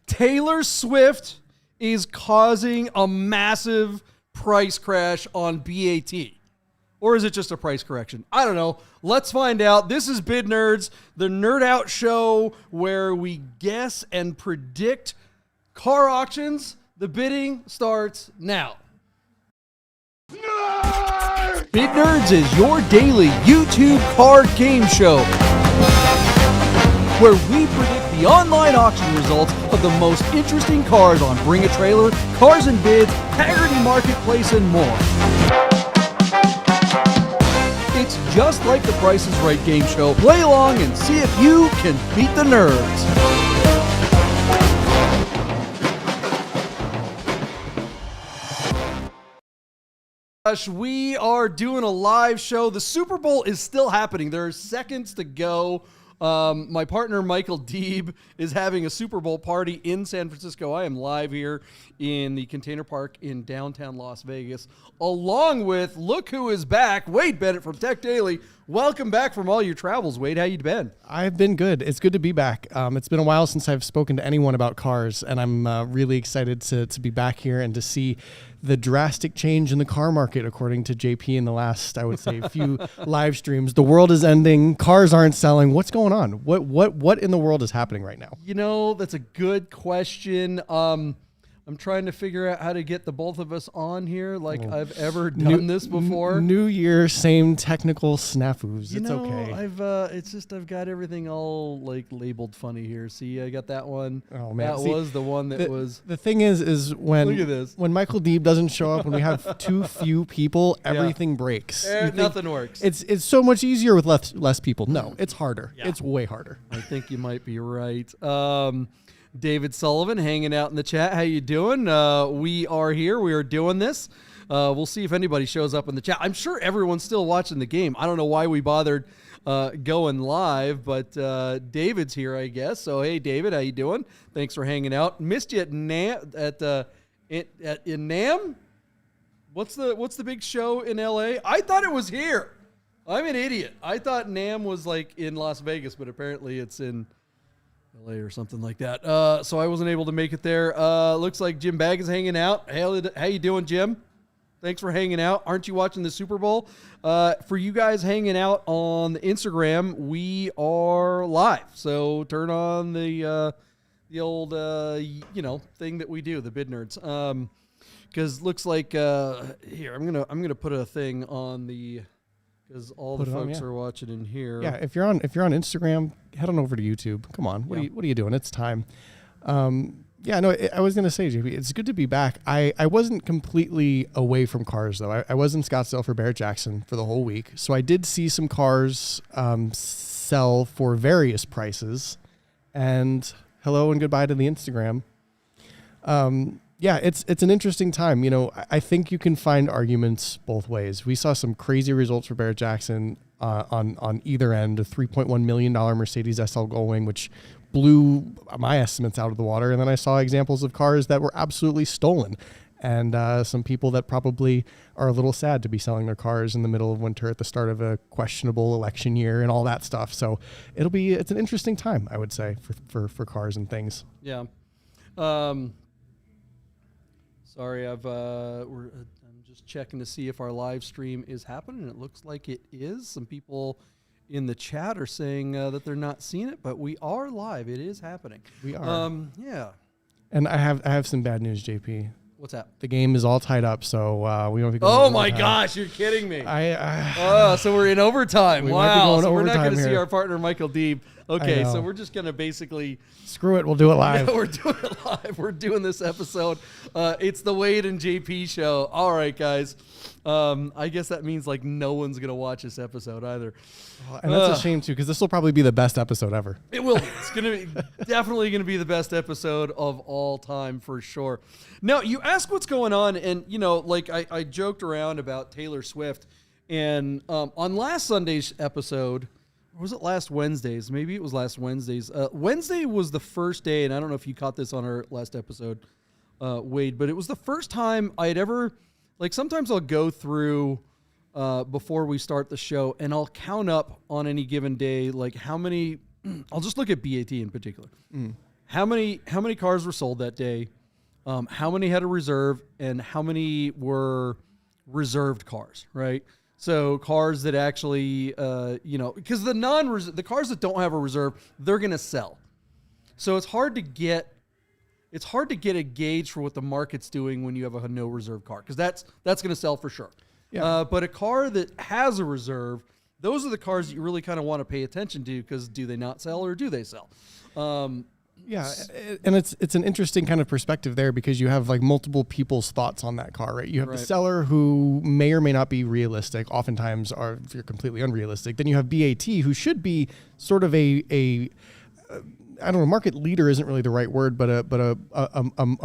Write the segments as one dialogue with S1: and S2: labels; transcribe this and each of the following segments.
S1: Taylor Swift is causing a massive price crash on BaT. Or is it just a price correction? I don't know. Let's find out. This is Bid Nerds, the nerd out show where we guess and predict car auctions. The bidding starts now. Nerd! Bid Nerds is your daily YouTube car game show where we predict the online auction results of the most interesting cars on Bring a Trailer, Cars and Bids, Hagerty Marketplace, and more. It's just like the Price is Right game show. Play along and see if you can beat the nerds. We are doing a live show. The Super Bowl is still happening. There are seconds to go. My partner, Michael Deeb, is having a Super Bowl party in San Francisco. I am live here in the Container Park in downtown Las Vegas, along with, look who is back, Wade Bennet from Tech Daily. Welcome back from all your travels, Wade. How you been?
S2: I've been good. It's good to be back. It's been a while since I've spoken to anyone about cars, and I'm really excited to be back here and to see the drastic change in the car market, according to JP in the last, I would say, few live streams. The world is ending. Cars aren't selling. What's going on? What in the world is happening right now?
S1: You know, that's a good question. I'm trying to figure out how to get the both of us on here like I've ever done this before.
S2: New year, same technical snafus.
S1: It's
S2: okay.
S1: I've got everything all like labeled funny here. See, I got that one.
S2: Oh man,
S1: that was the one that was.
S2: The thing is when
S1: look at this.
S2: When Michael Deeb doesn't show up, when we have too few people, everything breaks.
S1: Nothing works.
S2: It's so much easier with less people. No, it's harder. Yeah. It's way harder.
S1: I think you might be right. David Sullivan hanging out in the chat. How you doing? We are here. We are doing this. We'll see if anybody shows up in the chat. I'm sure everyone's still watching the game. I don't know why we bothered going live, but David's here, I guess. So, hey, David, how you doing? Thanks for hanging out. Missed you at in NAM? What's the big show in LA? I thought it was here. I'm an idiot. I thought NAM was like in Las Vegas, but apparently it's in LA or something like that. So I wasn't able to make it there. Looks like Jim Bag is hanging out. How you doing, Jim? Thanks for hanging out. Aren't you watching the Super Bowl? For you guys hanging out on the Instagram, we are live. So turn on the old thing that we do, the Bid Nerds. Because looks like here I'm gonna put a thing on the. Because all the folks are watching in here.
S2: Yeah, if you're on Instagram, head on over to YouTube. Come on, what are you doing? It's time. I was gonna say, JP, it's good to be back. I wasn't completely away from cars though. I was in Scottsdale for Barrett Jackson for the whole week, so I did see some cars sell for various prices. And hello and goodbye to the Instagram. Yeah, it's an interesting time. You know, I think you can find arguments both ways. We saw some crazy results for Barrett Jackson on either end. A $3.1 million Mercedes SL Gullwing, which blew my estimates out of the water. And then I saw examples of cars that were absolutely stolen. And some people that probably are a little sad to be selling their cars in the middle of winter at the start of a questionable election year and all that stuff. So it's an interesting time, I would say, for cars and things.
S1: Yeah. Sorry, I'm just checking to see if our live stream is happening. It looks like it is. Some people in the chat are saying that they're not seeing it, but we are live. It is happening.
S2: We are.
S1: Yeah.
S2: And I have some bad news, JP.
S1: What's that?
S2: The game is all tied up, so we won't be going.
S1: Oh my gosh, you're kidding me! So we're in overtime. Wow. So we're not going to see our partner Michael Deeb. Okay, so we're just going to basically
S2: screw it. We'll do it live.
S1: Yeah, we're doing it live. We're doing this episode. It's the Wade and JP show. all right, guys. I guess that means like no one's going to watch this episode either.
S2: And that's a shame too, because this will probably be the best episode ever.
S1: It will. It's going to be definitely going to be the best episode of all time for sure. Now, you ask what's going on, and you know, like I joked around about Taylor Swift, and on last Sunday's episode. Or was it last Wednesday's? Maybe it was last Wednesday's. Wednesday was the first day, and I don't know if you caught this on our last episode, Wade, but it was the first time I had ever, like sometimes I'll go through before we start the show, and I'll count up on any given day, like how many, I'll just look at BaT in particular. how many cars were sold that day, how many had a reserve, and how many were reserved cars, right? So cars that actually, because the cars that don't have a reserve, they're going to sell. So it's hard to get a gauge for what the market's doing when you have a no reserve car, because that's going to sell for sure. Yeah. But a car that has a reserve, those are the cars that you really kind of want to pay attention to, because do they not sell or do they sell?
S2: Yeah, and it's an interesting kind of perspective there, because you have like multiple people's thoughts on that car, right? You have the seller who may or may not be realistic, oftentimes are if you're completely unrealistic. Then you have BAT, who should be sort of a I don't know, market leader isn't really the right word, but a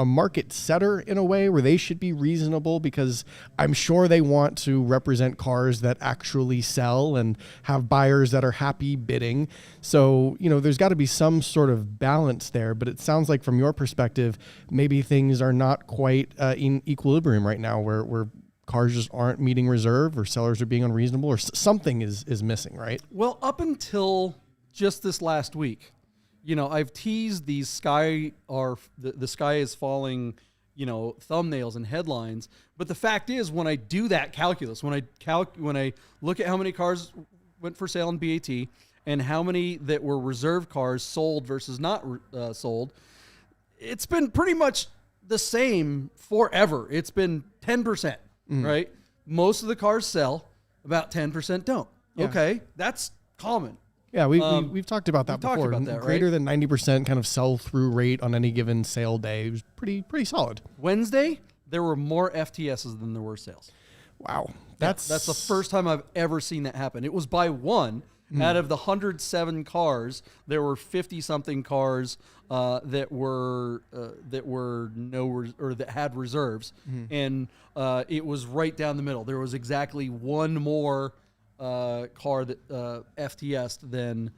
S2: market setter in a way, where they should be reasonable, because I'm sure they want to represent cars that actually sell and have buyers that are happy bidding. So, there's got to be some sort of balance there, but it sounds like from your perspective, maybe things are not quite in equilibrium right now, where cars just aren't meeting reserve, or sellers are being unreasonable, or something is missing, right?
S1: Well, up until just this last week, I've teased these the sky is falling, thumbnails and headlines. But the fact is, when I do that calculus, when I look at how many cars went for sale in BAT and how many that were reserve cars sold versus not sold, it's been pretty much the same forever. It's been 10%, right? Most of the cars sell, about 10% don't. Yeah. Okay, that's common.
S2: Yeah, we've talked about that before.
S1: Talked about that,
S2: Greater
S1: right?
S2: than 90% kind of sell-through rate on any given sale day. It was pretty solid.
S1: Wednesday, there were more FTSs than there were sales.
S2: Wow.
S1: That's the first time I've ever seen that happen. It was by one. Out of the 107 cars, there were 50-something cars that had reserves, and it was right down the middle. There was exactly one more car that FTS than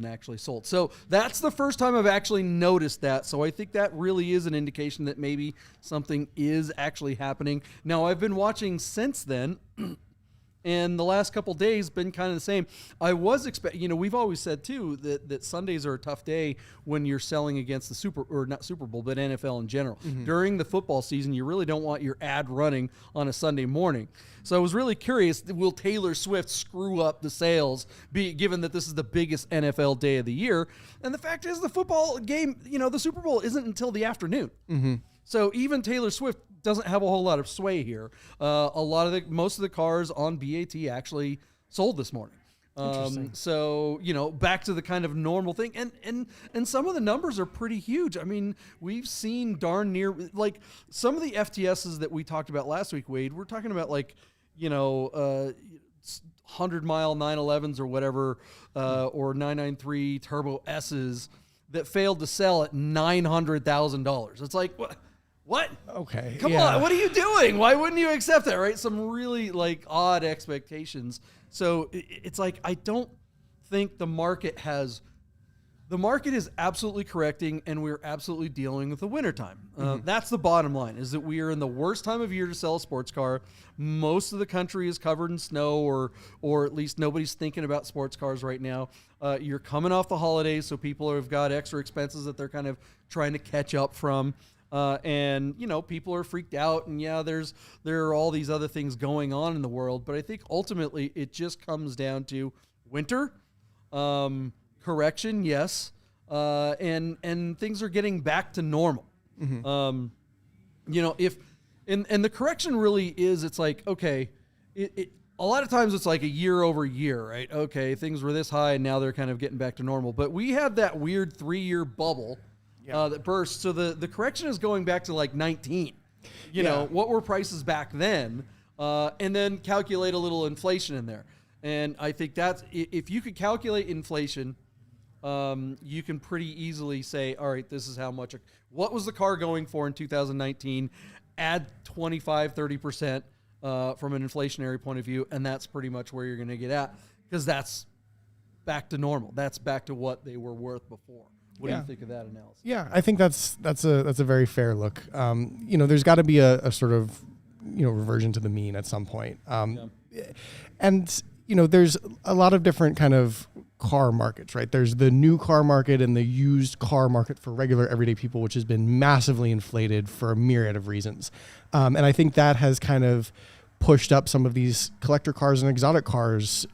S1: actually sold. So that's the first time I've actually noticed that. So I think that really is an indication that maybe something is actually happening. Now, I've been watching since then, and the last couple days been kind of the same. I was expecting, we've always said too that Sundays are a tough day when you're selling against the not Super Bowl, but NFL in general. During the football season, you really don't want your ad running on a Sunday morning. So I was really curious, will Taylor Swift screw up the sales, given that this is the biggest NFL day of the year? And the fact is, the football game, the Super Bowl isn't until the afternoon. So even Taylor Swift doesn't have a whole lot of sway here. Most of the cars on BAT actually sold this morning. So, back to the kind of normal thing. And some of the numbers are pretty huge. I mean, we've seen darn near, like, some of the FTSs that we talked about last week, Wade, we're talking about 100-mile 911s or whatever, or 993 Turbo S's that failed to sell at $900,000. It's like, what?
S2: Okay.
S1: Come on. What are you doing? Why wouldn't you accept that, right? Some really odd expectations. So it's like, I don't think the market is absolutely correcting, and we're absolutely dealing with the wintertime. That's the bottom line, is that we are in the worst time of year to sell a sports car. Most of the country is covered in snow, or at least nobody's thinking about sports cars right now. You're coming off the holidays, so people have got extra expenses that they're kind of trying to catch up from. And people are freaked out, and there are all these other things going on in the world. But I think ultimately it just comes down to winter, correction, yes, and things are getting back to normal. And the correction really is, it's like, okay, a lot of times it's like a year over year, right? Okay, things were this high, and now they're kind of getting back to normal. But we have that weird 3-year bubble. That burst. So the correction is going back to 19. What were prices back then? And then calculate a little inflation in there. And I think that's, if you could calculate inflation, you can pretty easily say, all right, this is how much, what was the car going for in 2019? Add 25, 30% from an inflationary point of view. And that's pretty much where you're going to get at, because that's back to normal. That's back to what they were worth before. What do you think of that analysis? Yeah,
S2: I think that's a very fair look. There's got to be a sort of reversion to the mean at some point. And there's a lot of different kind of car markets, right? There's the new car market and the used car market for regular everyday people, which has been massively inflated for a myriad of reasons. And I think that has kind of pushed up some of these collector cars and exotic cars,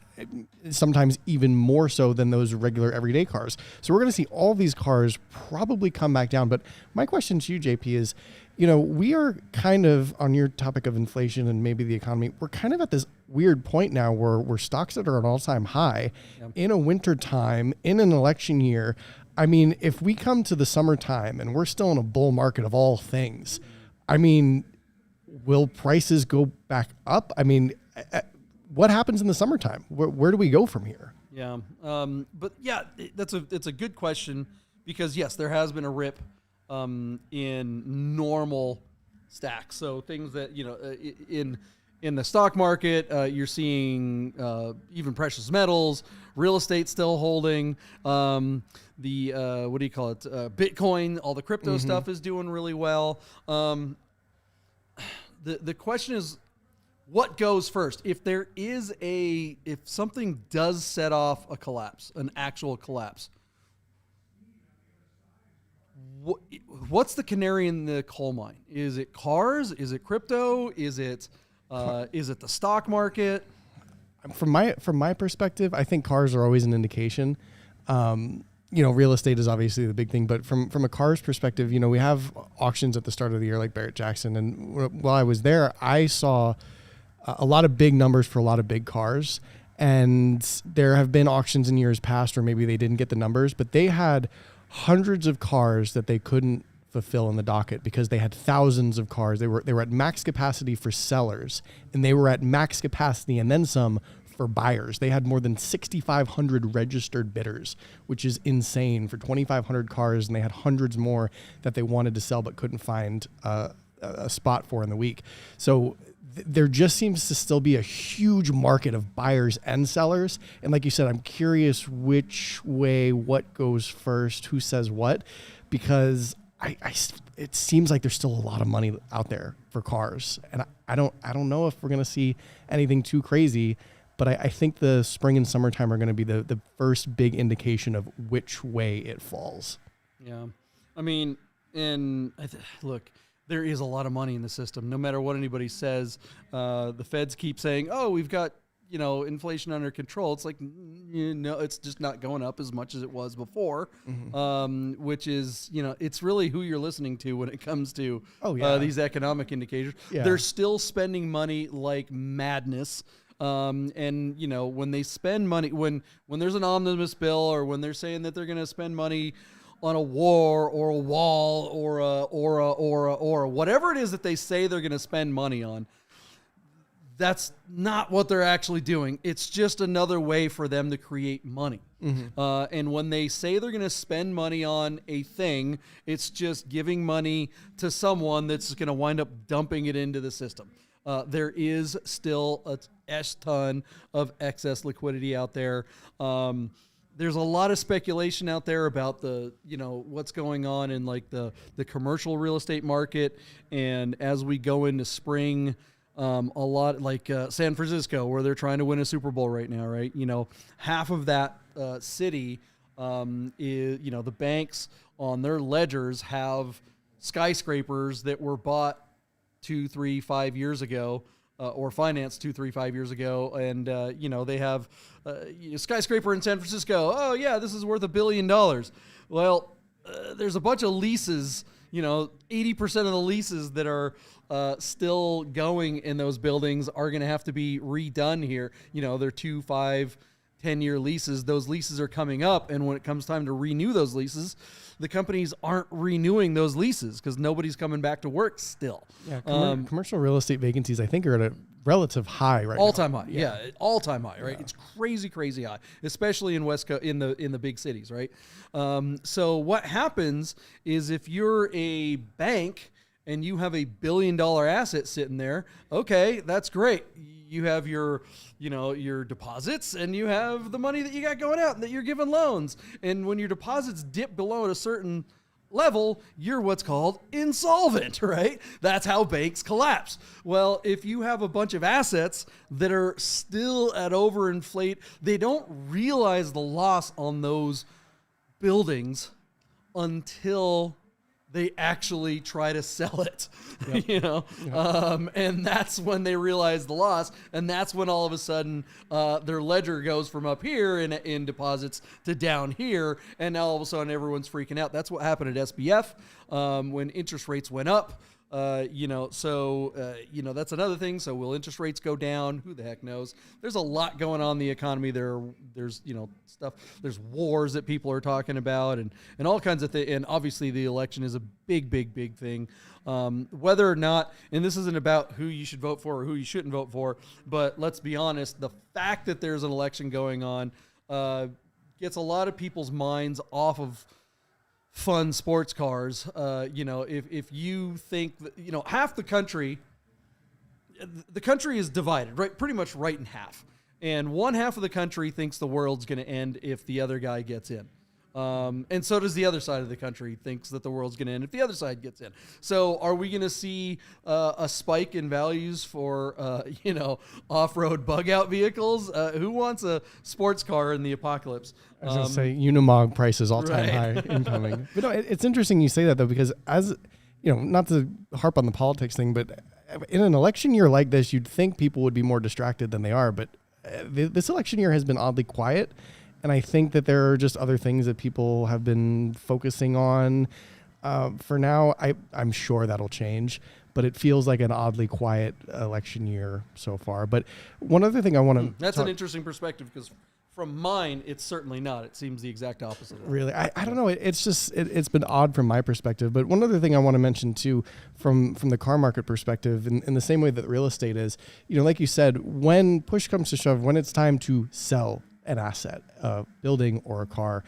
S2: sometimes even more so than those regular everyday cars. So we're going to see all these cars probably come back down. But my question to you, JP, is, we are kind of on your topic of inflation and maybe the economy. We're kind of at this weird point now where stocks that are at an all-time high in a winter time, in an election year. I mean, if we come to the summertime and we're still in a bull market of all things, I mean, will prices go back up? I mean, what happens in the summertime? Where do we go from here?
S1: Yeah. But yeah, it's a good question because yes, there has been a rip in normal stacks. So things that, in the stock market, you're seeing even precious metals, real estate still holding, what do you call it? Bitcoin, all the crypto stuff is doing really well. The question is, what goes first? If something does set off a collapse, an actual collapse, what's the canary in the coal mine? Is it cars? Is it crypto? Is it the stock market?
S2: From my perspective, I think cars are always an indication. Real estate is obviously the big thing, but from a car's perspective, we have auctions at the start of the year like Barrett-Jackson, and while I was there, I saw a lot of big numbers for a lot of big cars. And there have been auctions in years past where maybe they didn't get the numbers, but they had hundreds of cars that they couldn't fulfill in the docket because they had thousands of cars. They were at max capacity for sellers, and they were at max capacity and then some for buyers. They had more than 6,500 registered bidders, which is insane for 2,500 cars, and they had hundreds more that they wanted to sell but couldn't find a spot for in the week. So there just seems to still be a huge market of buyers and sellers. And like you said, I'm curious which way, what goes first, who says what, because it seems like there's still a lot of money out there for cars. And I don't know if we're going to see anything too crazy, but I think the spring and summertime are going to be the first big indication of which way it falls.
S1: Yeah. I mean, look, there is a lot of money in the system. No matter what anybody says, the feds keep saying, "Oh, we've got inflation under control." It's like, it's just not going up as much as it was before. Which is, it's really who you're listening to when it comes to these economic indicators. Yeah. They're still spending money like madness. And when they spend money, when there's an omnibus bill, or when they're saying that they're going to spend money on a war or a wall or whatever it is that they say they're going to spend money on, that's not what they're actually doing. It's just another way for them to create money. And when they say they're going to spend money on a thing, it's just giving money to someone that's going to wind up dumping it into the system. There is still a ton of excess liquidity out there. There's a lot of speculation out there about what's going on in like the commercial real estate market. And as we go into spring, a lot like San Francisco, where they're trying to win a Super Bowl right now, right? Half of that city is, the banks on their ledgers have skyscrapers that were bought 2, 3, 5 years ago, or financed 2, 3, 5 years ago. And, they have a skyscraper in San Francisco. Oh yeah, this is worth $1 billion. Well, there's a bunch of leases, 80% of the leases that are still going in those buildings are going to have to be redone here. They're 2, 5, 10-year leases. Those leases are coming up. And when it comes time to renew those leases, the companies aren't renewing those leases because nobody's coming back to work still.
S2: Yeah, commercial real estate vacancies, I think, are at a relative high right now.
S1: All-time high, yeah, all-time high, right? Yeah. It's crazy high, especially in West Coast, in the big cities, right? So what happens is if you're a bank and you have $1 billion asset sitting there, okay, that's great. You have your deposits, and you have the money that you got going out and that you're giving loans. And when your deposits dip below a certain level, you're what's called insolvent, right? That's how banks collapse. Well, if you have a bunch of assets that are still at overinflate, they don't realize the loss on those buildings until they actually try to sell it, and that's when they realize the loss, and that's when all of a sudden their ledger goes from up here in deposits to down here, and now all of a sudden everyone's freaking out. That's what happened at SBF when interest rates went up. That's another thing. So will interest rates go down? Who the heck knows? There's a lot going on in the economy. There's stuff. There's wars that people are talking about and all kinds of things. And obviously the election is a big thing. Whether or not, and this isn't about who you should vote for or who you shouldn't vote for, but let's be honest, the fact that there's an election going on gets a lot of people's minds off of fun sports cars. If you think that, half the country is divided, right? Pretty much right in half. And one half of the country thinks the world's going to end if the other guy gets in. And so does the other side of the country thinks that the world's going to end if the other side gets in. So are we going to see a spike in values for, off-road bug-out vehicles? Who wants a sports car in the apocalypse?
S2: I was going to say Unimog prices all-time high incoming. But no, it's interesting you say that, though, because as, not to harp on the politics thing, but in an election year like this, you'd think people would be more distracted than they are. But this election year has been oddly quiet. And I think that there are just other things that people have been focusing on. For now, I'm sure that'll change, but it feels like an oddly quiet election year so far. But one other thing I want to
S1: That's an interesting perspective, because from mine, it's certainly not. It seems the exact opposite.
S2: Really? I don't know. It's just, it's been odd from my perspective. But one other thing I want to mention too, from the car market perspective, in the same way that real estate is, like you said, when push comes to shove, when it's time to sell an asset, a building or a car,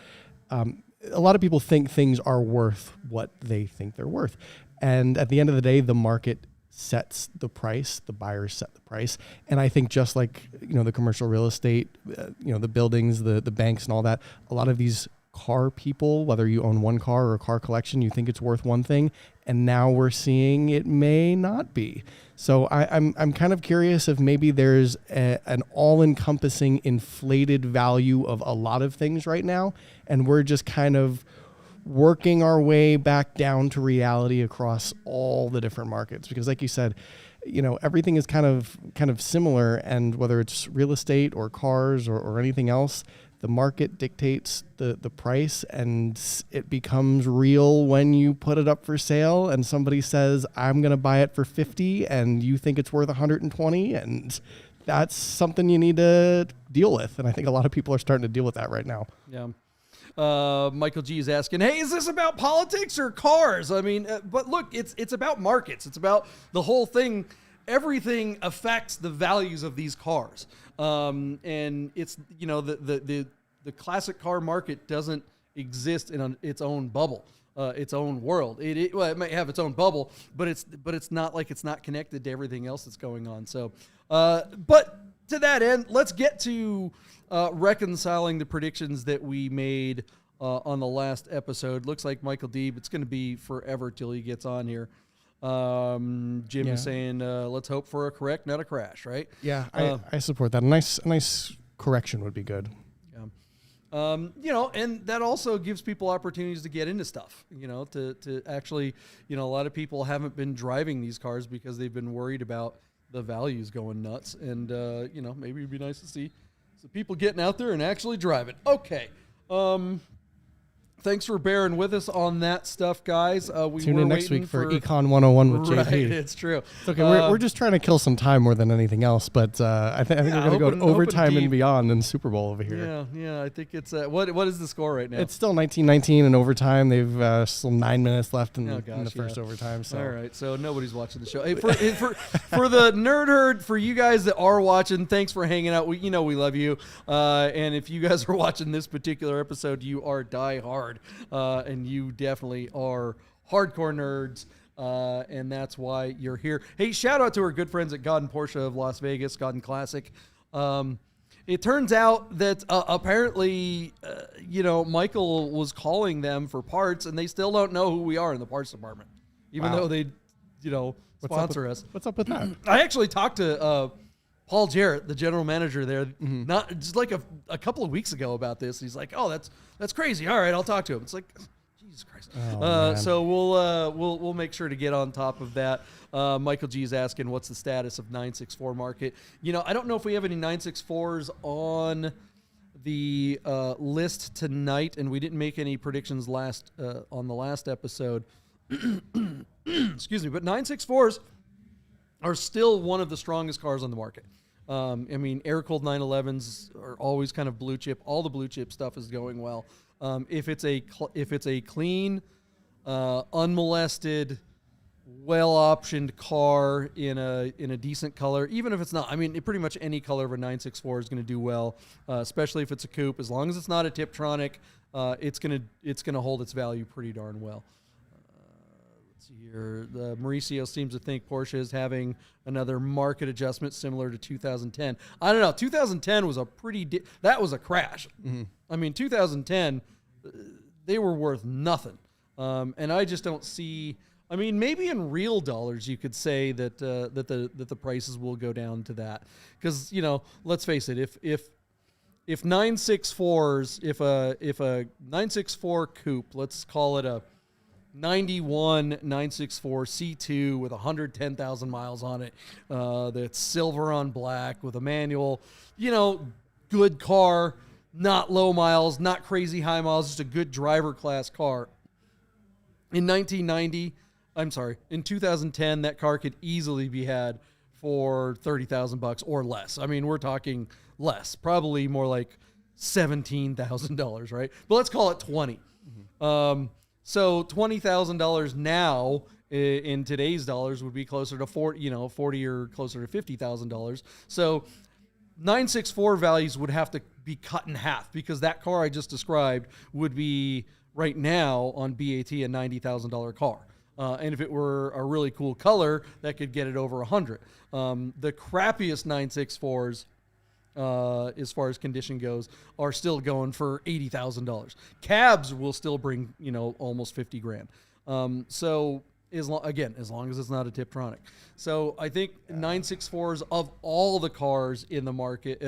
S2: a lot of people think things are worth what they think they're worth. And at the end of the day, the market sets the price, the buyers set the price. And I think just like, the commercial real estate, the buildings, the banks and all that, a lot of these car people, whether you own one car or a car collection, you think it's worth one thing. And now we're seeing it may not be. So I'm kind of curious if maybe there's an all-encompassing inflated value of a lot of things right now, and we're just kind of working our way back down to reality across all the different markets. Because like you said, everything is kind of similar, and whether it's real estate or cars or anything else, the market dictates the price, and it becomes real when you put it up for sale and somebody says, I'm going to buy it for 50 and you think it's worth 120. And that's something you need to deal with. And I think a lot of people are starting to deal with that right now.
S1: Yeah. Michael G is asking, hey, is this about politics or cars? I mean, but look, it's about markets. It's about the whole thing. Everything affects the values of these cars. And it's, the classic car market doesn't exist in its own bubble, its own world. It might have its own bubble, but it's not like it's not connected to everything else that's going on. So, but to that end, let's get to reconciling the predictions that we made on the last episode. Looks like Michael Deeb, it's going to be forever till he gets on here. Jim is saying, let's hope for a correct, not a crash, right?
S2: Yeah, I support that. A nice correction would be good.
S1: Yeah. And that also gives people opportunities to get into stuff, to actually, a lot of people haven't been driving these cars because they've been worried about the values going nuts. And, maybe it'd be nice to see some people getting out there and actually driving. Okay. Thanks for bearing with us on that stuff, guys. We
S2: Tune
S1: were
S2: in next
S1: waiting
S2: week for Econ 101 with JP.
S1: Right, it's true.
S2: It's okay. We're just trying to kill some time more than anything else, but I think we're going to go to overtime and beyond in Super Bowl over here.
S1: Yeah. I think it's what is the score right now?
S2: It's still 19-19 in overtime. They've still 9 minutes left in the first overtime. So.
S1: All right, so nobody's watching the show. Hey, for the nerd herd, for you guys that are watching, thanks for hanging out. We love you. And if you guys are watching this particular episode, you are die hard. And you definitely are hardcore nerds, and that's why you're here. Hey, shout out to our good friends at God and Porsche of Las Vegas, God and Classic. it turns out that apparently, Michael was calling them for parts, and they still don't know who we are in the parts department, even though they, sponsor us.
S2: What's up with that?
S1: I actually talked to Paul Jarrett, the general manager there, not just like a couple of weeks ago about this. He's like, "Oh, that's crazy. All right, I'll talk to him." It's like, Jesus Christ. So we'll make sure to get on top of that. Michael G is asking, what's the status of 964 market? I don't know if we have any 964s on the list tonight, and we didn't make any predictions on the last episode. Excuse me, but 964s are still one of the strongest cars on the market. Air-cooled 911s are always kind of blue chip. All the blue chip stuff is going well. If it's a clean, unmolested, well-optioned car in a decent color, even if it's not, pretty much any color of a 964 is going to do well, especially if it's a coupe. As long as it's not a Tiptronic, it's gonna hold its value pretty darn well. Let's see here. The Mauricio seems to think Porsche is having another market adjustment similar to 2010. I don't know. 2010 was that was a crash. 2010, they were worth nothing. And I just don't see. Maybe in real dollars you could say that the prices will go down to that, because let's face it, if 964s, if a 964 coupe, let's call it a 91 964 C2 with 110,000 miles on it, that's silver on black with a manual, good car, not low miles, not crazy high miles, just a good driver class car. In 2010, that car could easily be had for $30,000 or less. We're talking less, probably more like $17,000, right? But let's call it 20. So $20,000 now in today's dollars would be closer to 40 or closer to $50,000. So 964 values would have to be cut in half, because that car I just described would be right now on BaT a $90,000 car. And if it were a really cool color, that could get it over 100. The crappiest 964s, as far as condition goes, are still going for $80,000. Cabs will still bring, almost 50 grand. So as long as it's not a Tiptronic. So I think 964s of all the cars in the market,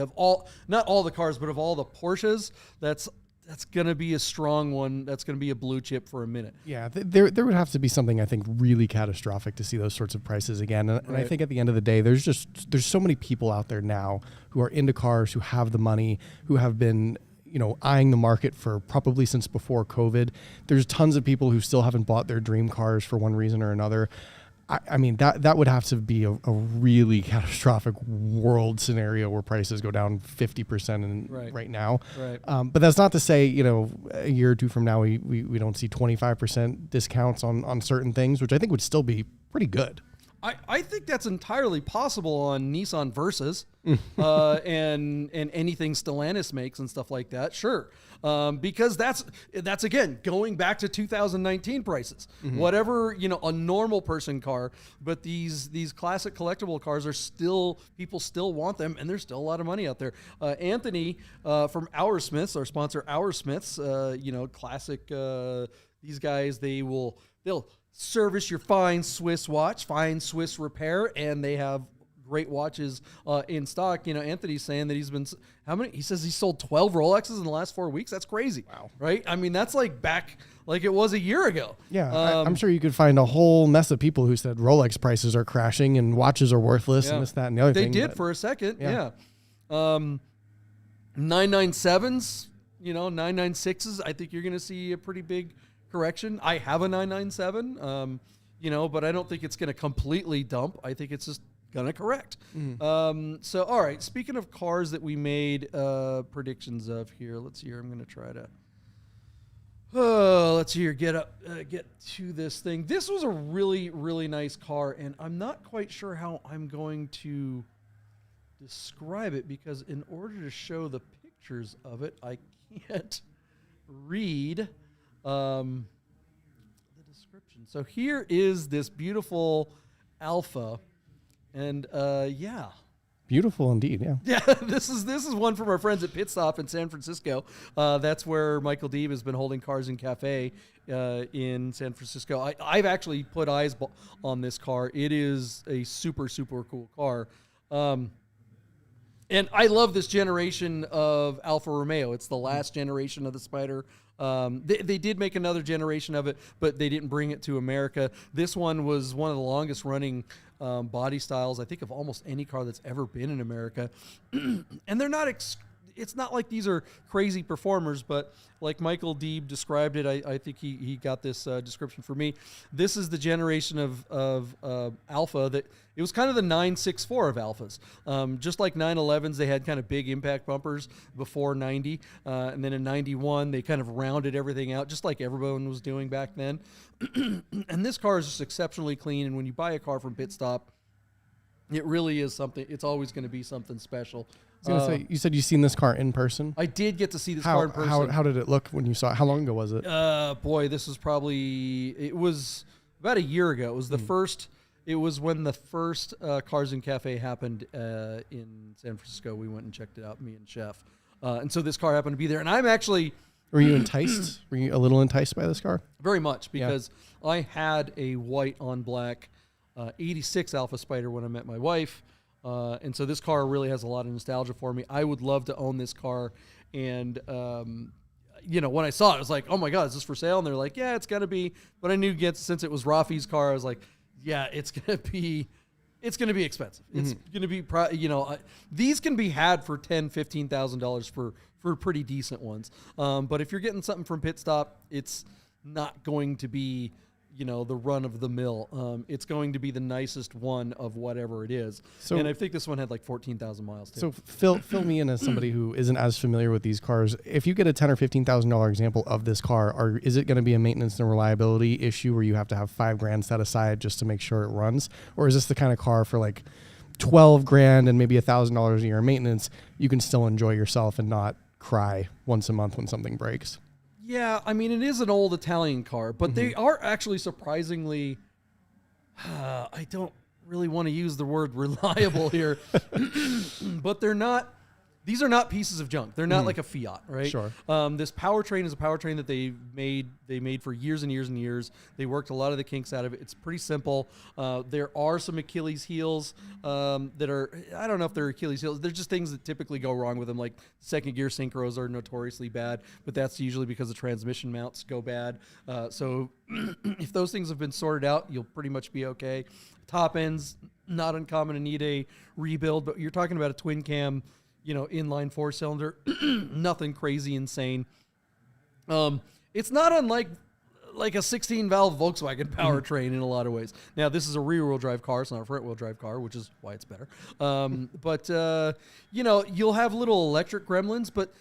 S1: not all the cars, but of all the Porsches, that's going to be a strong one. That's going to be a blue chip for a minute.
S2: Yeah, there would have to be something, I think, really catastrophic to see those sorts of prices again. And I think at the end of the day, there's so many people out there now who are into cars, who have the money, who have been eyeing the market for probably since before COVID. There's tons of people who still haven't bought their dream cars for one reason or another. That would have to be a really catastrophic world scenario where prices go down 50% right now.
S1: Right.
S2: But that's not to say, a year or two from now, we don't see 25% discounts on certain things, which I think would still be pretty good.
S1: I think that's entirely possible on Nissan Versas and anything Stellantis makes and stuff like that. Sure. Because that's again, going back to 2019 prices, whatever, a normal person car, but these classic collectible cars people still want them, and there's still a lot of money out there. Anthony, from Our Smiths, our sponsor, Our Smiths, classic, these guys, they'll service your fine Swiss watch, fine Swiss repair, and they have great watches in stock. Anthony's saying that he says he sold 12 Rolexes in the last 4 weeks. That's crazy.
S2: Wow.
S1: Right? That's like back like it was a year ago.
S2: Yeah. I'm sure you could find a whole mess of people who said Rolex prices are crashing and watches are worthless and this, that, and the other thing.
S1: They did for a second. Yeah. 997s, 996s, I think you're going to see a pretty big correction. I have a 997, but I don't think it's going to completely dump. I think it's just going to correct. So, all right. Speaking of cars that we made predictions of here, let's see here. I'm going to try to. Let's see here. Get to this thing. This was a really, really nice car, and I'm not quite sure how I'm going to describe it, because in order to show the pictures of it, I can't read the description. So here is this beautiful Alpha, and
S2: Beautiful indeed, yeah.
S1: Yeah, this is one from our friends at Pit Stop in San Francisco. That's where Michael Deeb has been holding Cars and Cafe in San Francisco. I've actually put eyes on this car. It is a super, super cool car. And I love this generation of Alfa Romeo. It's the last generation of the Spider. They did make another generation of it, but they didn't bring it to America. This one was one of the longest running body styles, I think, of almost any car that's ever been in America. And they're not, it's not like these are crazy performers, but like Michael Deeb described it, I think he got this description for me. This is the generation of Alpha that it was kind of the 964 of Alphas. Just like 911s, they had kind of big impact bumpers before 90. And then in 91, they kind of rounded everything out, just like everyone was doing back then. And this car is just exceptionally clean. And when you buy a car from Pit Stop, it really is something. It's always going to be something special.
S2: I was going to say, you said you've seen this car in person?
S1: I did get to see this car in person.
S2: How did it look when you saw it? How long ago was it?
S1: Boy, this was it was about a year ago. It was the first, it was when the first Cars and Cafe happened in San Francisco. We went and checked it out, me and Chef. And so this car happened to be there. And I'm actually...
S2: Were you enticed? Were you a little enticed by this car?
S1: Very much, because I had a white on black 86 Alpha Spider when I met my wife. And so this car really has a lot of nostalgia for me. I would love to own this car. And, you know, when I saw it, I was like, oh my God, is this for sale? And they're like, yeah, it's got to be. But I knew since it was Rafi's car, I was like, yeah, it's going to be expensive. It's going to be, these can be had for $10,000, $15,000 for pretty decent ones. But if you're getting something from Pit Stop, it's not going to be, the run of the mill. It's going to be the nicest one of whatever it is. So, and I think this one had like 14,000 miles too.
S2: So fill me in as somebody who isn't as familiar with these cars. If you get a $10,000 or $15,000 example of this car, is it going to be a maintenance and reliability issue where you have to have $5,000 set aside just to make sure it runs? Or is this the kind of car for like $12,000 and maybe $1,000 a year in maintenance, you can still enjoy yourself and not cry once a month when something breaks?
S1: Yeah, I mean, it is an old Italian car, but they are actually surprisingly, I don't really want to use the word reliable here, but these are not pieces of junk. They're not like a Fiat, right?
S2: Sure.
S1: This powertrain is a powertrain that they made for years and years and years. They worked a lot of the kinks out of it. It's pretty simple. There are some Achilles heels that are, I don't know if they're Achilles heels. They're just things that typically go wrong with them, like second gear synchros are notoriously bad, but that's usually because the transmission mounts go bad. So if those things have been sorted out, you'll pretty much be okay. Top ends, not uncommon to need a rebuild, but you're talking about a twin cam, inline 4-cylinder, nothing crazy insane. It's not unlike a 16-valve Volkswagen powertrain in a lot of ways. Now, this is a rear-wheel drive car. It's not a front-wheel drive car, which is why it's better. But you'll have little electric gremlins, but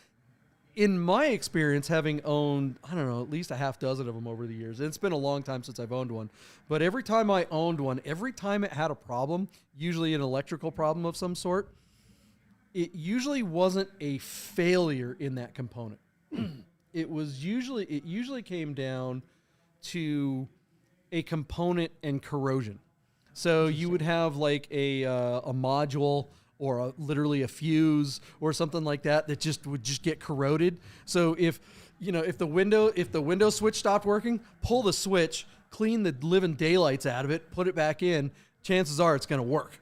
S1: in my experience, having owned, I don't know, at least a half dozen of them over the years, and it's been a long time since I've owned one, but every time I owned one, every time it had a problem, usually an electrical problem of some sort, it usually wasn't a failure in that component. It usually came down to a component and corrosion. So you would have like a module or literally a fuse or something like that would just get corroded. So if the window switch stopped working, pull the switch, clean the living daylights out of it, put it back in, chances are it's going to work.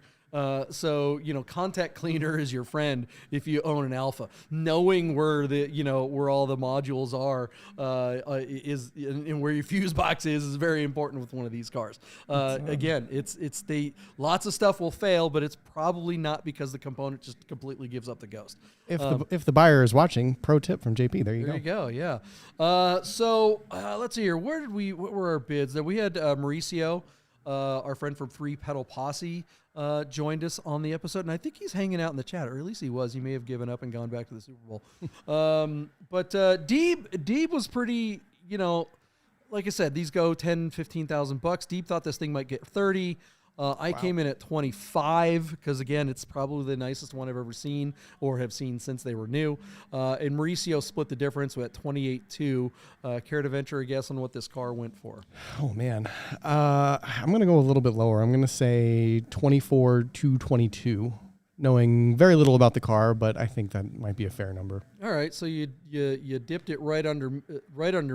S1: So contact cleaner is your friend if you own an Alpha. Knowing where where all the modules are is and where your fuse box is very important with one of these cars. Again, lots of stuff will fail, but it's probably not because the component just completely gives up the ghost.
S2: If the buyer is watching, pro tip from JP. There you
S1: go. Yeah. So let's see here. What were our bids? That we had Mauricio, our friend from Three Pedal Posse, joined us on the episode, and I think he's hanging out in the chat, or at least he was. He may have given up and gone back to the Super Bowl. But Deeb was pretty, like I said, these go $10,000, $15,000. Deeb thought this thing might get 30. I came in at 25 because, again, it's probably the nicest one I've ever seen or have seen since they were new. And Mauricio split the difference with 28.2. Care to venture a guess on what this car went for?
S2: Oh, man. I'm going to go a little bit lower. I'm going to say 24,222. knowing very little about the car, but I think that might be a fair number.
S1: All right, so you dipped it right under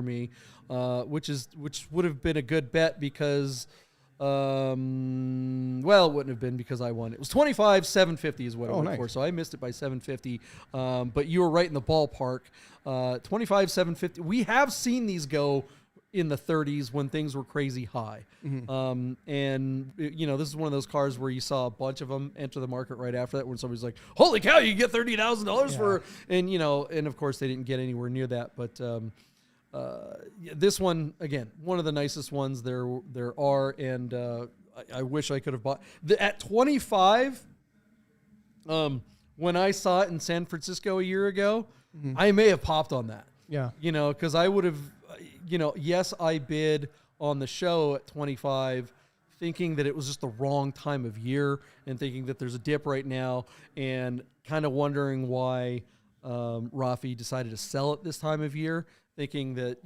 S1: me, which would have been a good bet because, well, it wouldn't have been because I won. It was 25,750 is what it went for, so I missed it by 750. But you were right in the ballpark. 25,750. We have seen these go in the 30s when things were crazy high. And this is one of those cars where you saw a bunch of them enter the market right after that when somebody's like, holy cow, you get $30,000 for, and of course they didn't get anywhere near that. But this one, again, one of the nicest ones there are. And I wish I could have bought at 25. When I saw it in San Francisco a year ago, I may have popped on that.
S2: Yeah.
S1: Because I would have, yes, I bid on the show at 25, thinking that it was just the wrong time of year and thinking that there's a dip right now and kind of wondering why Rafi decided to sell it this time of year, thinking that,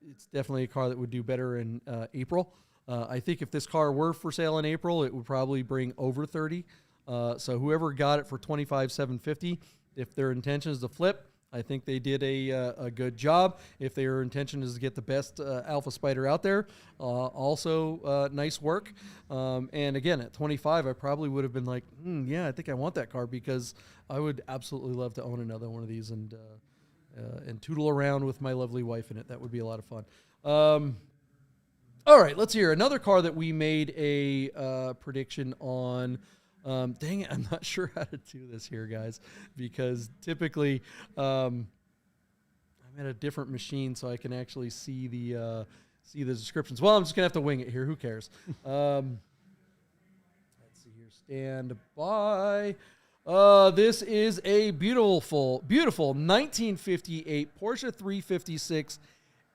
S1: it's definitely a car that would do better in April. I think if this car were for sale in April, it would probably bring over 30. So whoever got it for 25,750, if their intention is to flip, I think they did a good job. If their intention is to get the best Alpha Spider out there, also nice work. And again, at 25, I probably would have been like, yeah, I think I want that car because I would absolutely love to own another one of these and tootle around with my lovely wife in it. That would be a lot of fun. All right, let's hear another car that we made a prediction on. Dang it, I'm not sure how to do this here, guys, because typically I'm at a different machine so I can actually see the descriptions. Well, I'm just going to have to wing it here. Who cares? Let's see here. Stand by. This is a beautiful 1958 Porsche 356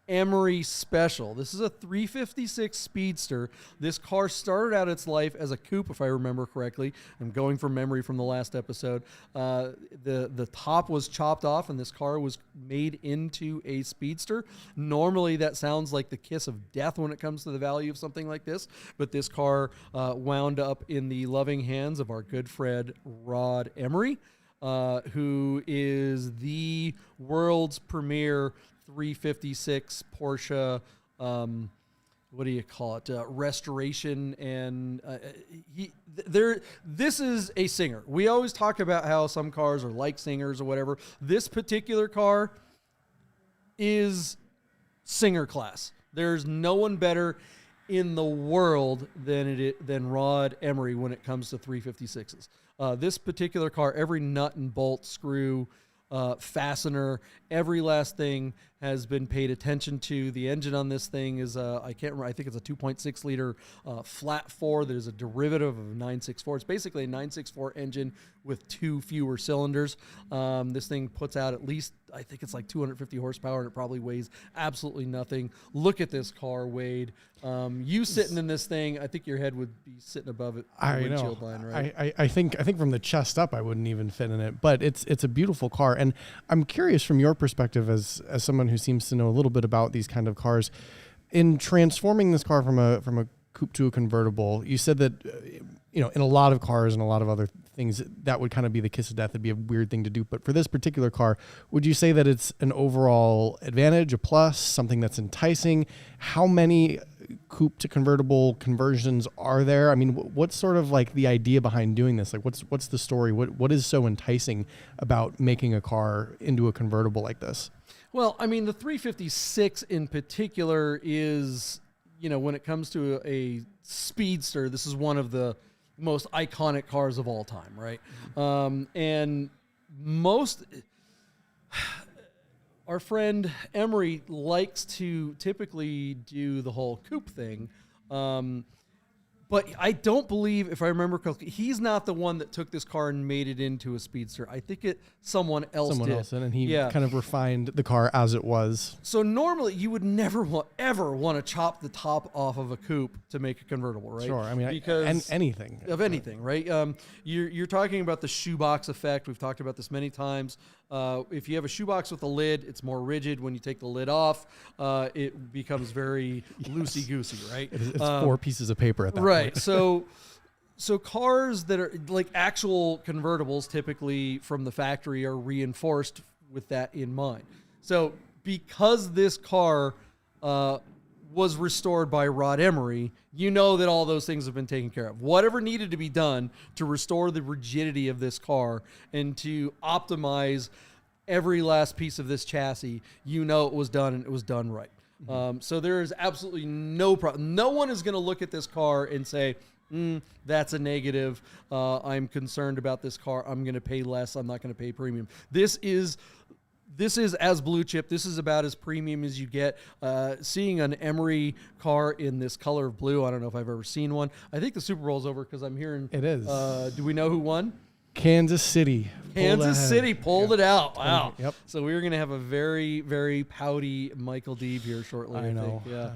S1: Emory Special. This is a 356 Speedster. This car started out its life as a coupe, if I remember correctly. I'm going from memory from the last episode. The top was chopped off, and this car was made into a Speedster. Normally, that sounds like the kiss of death when it comes to the value of something like this, but this car wound up in the loving hands of our good friend Rod Emory, who is the world's premier 356 Porsche, what do you call it? Restoration. And this is a singer. We always talk about how some cars are like singers or whatever. This particular car is singer class. There's no one better in the world than Rod Emory when it comes to 356s. This particular car, every nut and bolt, screw, fastener, every last thing has been paid attention to. The engine on this thing is I can't remember, I think it's a 2.6 liter flat four that is a derivative of a 964. It's basically a 964 engine with two fewer cylinders. This thing puts out at least, I think it's like 250 horsepower, and it probably weighs absolutely nothing. Look at this car, Wade. You sitting in this thing, I think your head would be sitting above it.
S2: I
S1: windshield
S2: know.
S1: line, right?
S2: I think from the chest up, I wouldn't even fit in it. But it's a beautiful car, and I'm curious from your perspective as someone who seems to know a little bit about these kind of cars, in transforming this car from a coupe to a convertible. You said that in a lot of cars and a lot of other things that would kind of be the kiss of death. It'd be a weird thing to do. But for this particular car, would you say that it's an overall advantage, a plus, something that's enticing? How many coupe to convertible conversions are there? I mean, what's sort of like the idea behind doing this? Like, what's the story? What is so enticing about making a car into a convertible like this?
S1: Well, I mean, the 356 in particular is, when it comes to a speedster, this is one of the most iconic cars of all time, right? And our friend Emory likes to typically do the whole coupe thing. But I don't believe, if I remember correctly, he's not the one that took this car and made it into a speedster. I think someone else did.
S2: And he kind of refined the car as it was.
S1: So normally you would never ever want to chop the top off of a coupe to make a convertible, right?
S2: Sure. I mean,
S1: because
S2: anything.
S1: Of anything, right? You're talking about the shoebox effect. We've talked about this many times. If you have a shoebox with a lid, it's more rigid. When you take the lid off, it becomes very loosey-goosey, right?
S2: It's four pieces of paper at that point.
S1: Right. So So cars that are like actual convertibles, typically from the factory, are reinforced with that in mind. So because this car was restored by Rod Emory, you know that all those things have been taken care of. Whatever needed to be done to restore the rigidity of this car and to optimize every last piece of this chassis, you know it was done, and it was done right. So there is absolutely no problem. No one is going to look at this car and say, that's a negative. I'm concerned about this car. I'm going to pay less. I'm not going to pay premium. This is as blue chip. This is about as premium as you get. Seeing an Emory car in this color of blue, I don't know if I've ever seen one. I think the Super Bowl's over because I'm hearing
S2: it is.
S1: Do we know who won?
S2: Kansas City.
S1: Kansas City pulled it out. Wow.
S2: Yep.
S1: So we're going to have a very, very pouty Michael Deeb here shortly. I
S2: know.
S1: think. Yeah.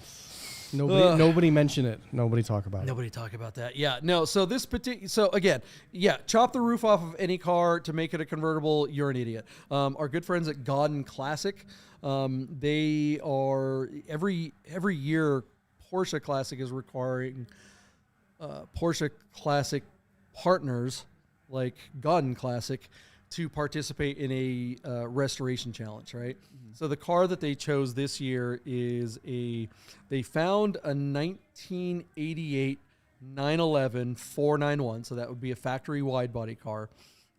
S2: Nobody mention it. Nobody talk about it.
S1: Nobody talk about that. Yeah. No. So so again, yeah, chop the roof off of any car to make it a convertible. You're an idiot. Our good friends at Godden Classic, they are every year Porsche Classic is requiring Porsche Classic partners like Godden Classic to participate in a restoration challenge, right? So the car that they chose this year is they found a 1988 911 491, so that would be a factory wide body car.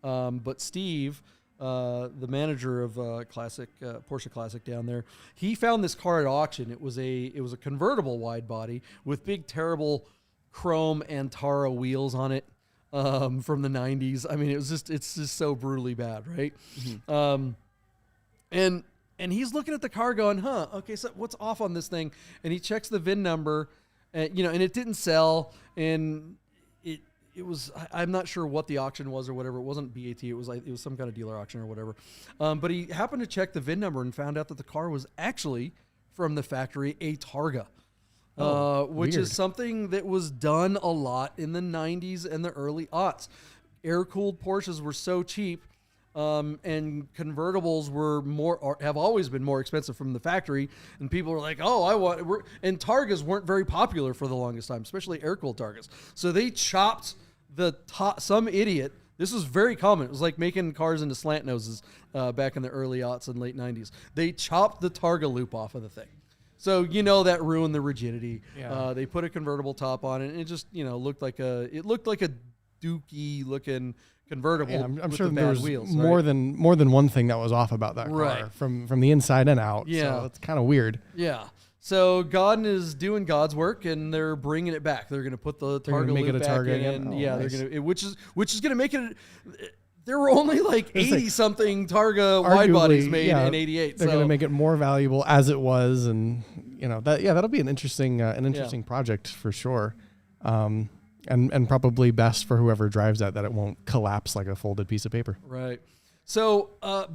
S1: But Steve, the manager of Porsche Classic down there, he found this car at auction. It was a convertible wide body with big terrible chrome Antara wheels on it. From the 90s. I mean, it's just so brutally bad, right? And he's looking at the car going, okay, so what's off on this thing? And he checks the VIN number, and it didn't sell, and it was, I'm not sure what the auction was or whatever. It wasn't BAT. It was some kind of dealer auction or whatever. But he happened to check the VIN number and found out that the car was actually from the factory, a Targa. Which is something that was done a lot in the 90s and the early aughts. Air-cooled Porsches were so cheap, and convertibles have always been more expensive from the factory, and people were like, and Targas weren't very popular for the longest time, especially air-cooled Targas. So they chopped the top, some idiot. This was very common. It was like making cars into slant noses back in the early aughts and late 90s. They chopped the Targa loop off of the thing. So that ruined the rigidity. Yeah. They put a convertible top on it, and it just looked like a Dookie looking convertible. Yeah,
S2: I'm sure there was
S1: wheels,
S2: more than one thing that was off about that car from the inside and out. Yeah, so it's kind of weird.
S1: Yeah. So Godden is doing God's work, and they're bringing it back. They're going to put the Targa loop back in. Oh, yeah, nice. They're going to, which is going to make it. There were only like 80-something Targa wide bodies made in 88.
S2: They're going to make it more valuable as it was, and that'll be an interesting project for sure, and probably best for whoever drives that it won't collapse like a folded piece of paper.
S1: Right. So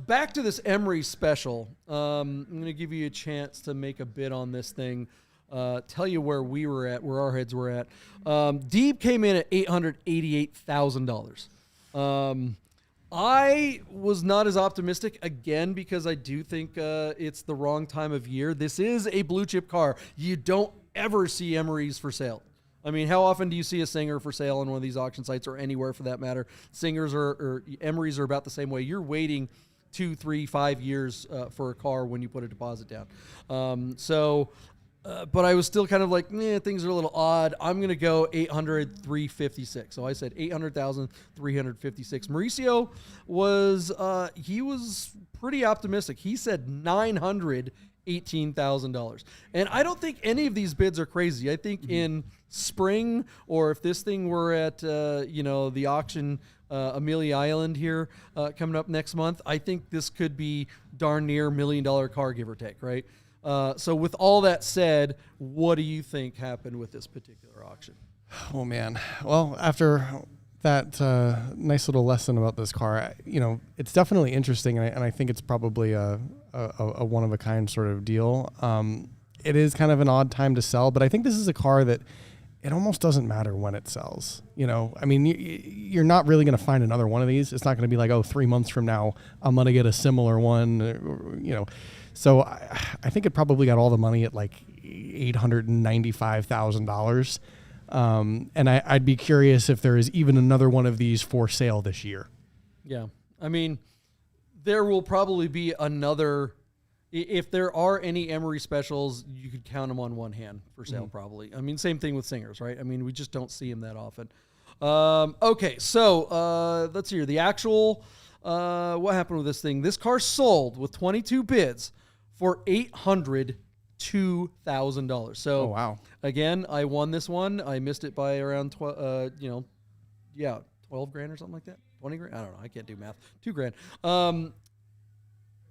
S1: back to this Emory special. I'm going to give you a chance to make a bid on this thing. Tell you where we were at, where our heads were at. Deeb came in at $888,000. I was not as optimistic, again, because I do think it's the wrong time of year. This is a blue chip car. You don't ever see Emorys for sale. I mean, how often do you see a Singer for sale on one of these auction sites or anywhere for that matter? Singers or Emorys are about the same way. You're waiting 2, 3, 5 years for a car when you put a deposit down. But I was still kind of like, things are a little odd. I'm going to go 800,356. So I said 800,356. Mauricio was pretty optimistic. He said $918,000. And I don't think any of these bids are crazy. I think in spring, or if this thing were at, the auction, Amelia Island here coming up next month, I think this could be darn near $1 million car, give or take, right? So with all that said, what do you think happened with this particular auction?
S2: Oh, man. Well, after that nice little lesson about this car, it's definitely interesting, and I think it's probably a one-of-a-kind sort of deal. It is kind of an odd time to sell, but I think this is a car that it almost doesn't matter when it sells. I mean, you're not really going to find another one of these. It's not going to be like, 3 months from now, I'm going to get a similar one, So I think it probably got all the money at like $895,000. And I'd be curious if there is even another one of these for sale this year.
S1: Yeah. I mean, there will probably be another. If there are any Emory specials, you could count them on one hand for sale, probably. I mean, same thing with Singers, right? I mean, we just don't see them that often. Okay, so let's hear the actual. What happened with this thing? This car sold with 22 bids for $802,000. So,
S2: oh, wow.
S1: Again, I won this one. I missed it by around 12 grand or something like that. 20 grand? I don't know. I can't do math. $2,000.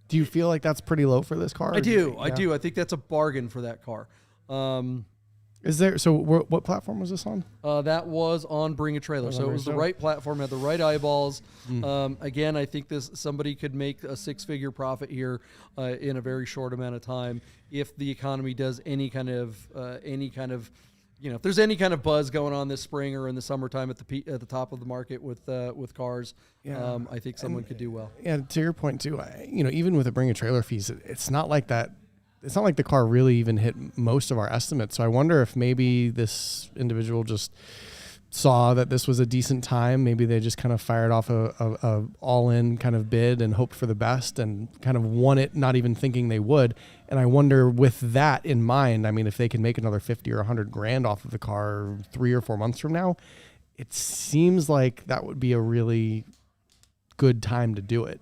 S2: Do you feel like that's pretty low for this car?
S1: I do. I think that's a bargain for that car.
S2: Is there? So what platform was this on?
S1: That was on Bring a Trailer. So it was the right platform, had the right eyeballs. Again, I think somebody could make a 6-figure profit here in a very short amount of time if the economy does any kind of if there's any kind of buzz going on this spring or in the summertime at the top of the market with cars. I think someone could do well.
S2: Yeah, to your point too. Even with the Bring a Trailer fees, it's not like that. It's not like the car really even hit most of our estimates. So I wonder if maybe this individual just saw that this was a decent time. Maybe they just kind of fired off a all-in kind of bid and hoped for the best and kind of won it, not even thinking they would. And I wonder, with that in mind, I mean, if they can make another 50 or 100 grand off of the car 3 or 4 months from now, it seems like that would be a really good time to do it.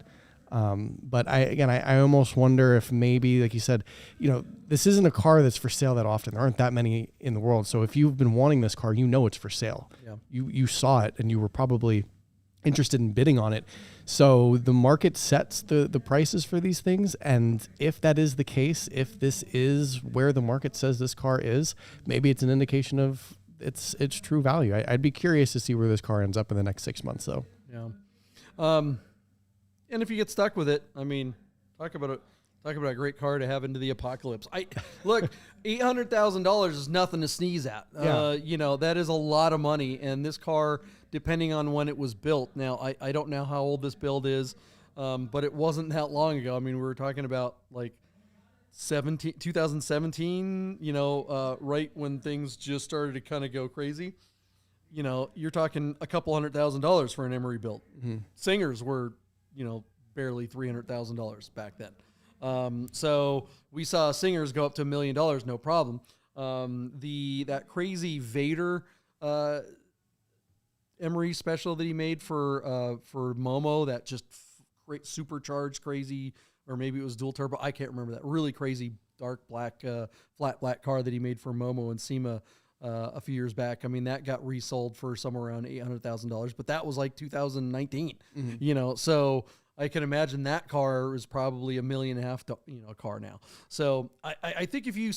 S2: But I almost wonder if maybe, like you said, this isn't a car that's for sale that often. There aren't that many in the world. So if you've been wanting this car, it's for sale. Yeah. You saw it and you were probably interested in bidding on it. So the market sets the prices for these things. And if that is the case, if this is where the market says this car is, maybe it's an indication of its true value. I'd be curious to see where this car ends up in the next 6 months, though.
S1: Yeah. And if you get stuck with it, I mean, talk about a great car to have into the apocalypse. Look, $800,000 is nothing to sneeze at.
S2: Yeah.
S1: That is a lot of money. And this car, depending on when it was built, now I don't know how old this build is, but it wasn't that long ago. I mean, we were talking about like 2017. Right when things just started to kind of go crazy. You're talking a couple $100,000 for an Emory build. Mm-hmm. Singers were barely $300,000 back then. So we saw Singers go up to $1 million, no problem. That crazy Vader Emory special that he made for Momo, that just great supercharged crazy, or maybe it was dual turbo. I can't remember that. Really crazy dark black, flat black car that he made for Momo and SEMA a few years back. I mean, that got resold for somewhere around $800,000, but that was like 2019. Mm-hmm. So I can imagine that car is probably $1.5 million, a car now. So I think if you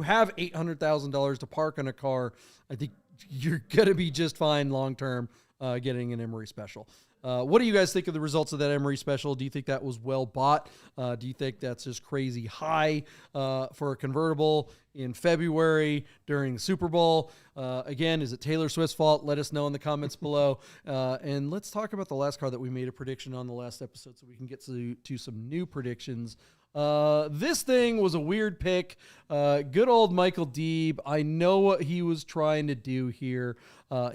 S1: have $800,000 to park on a car, I think you're gonna be just fine long term getting an Emory special. What do you guys think of the results of that Emory special? Do you think that was well bought? Do you think that's just crazy high for a convertible in February during the Super Bowl? Again, is it Taylor Swift's fault? Let us know in the comments below. And let's talk about the last car that we made a prediction on the last episode so we can get to some new predictions. This thing was a weird pick. Good old Michael Deeb. I know what he was trying to do here.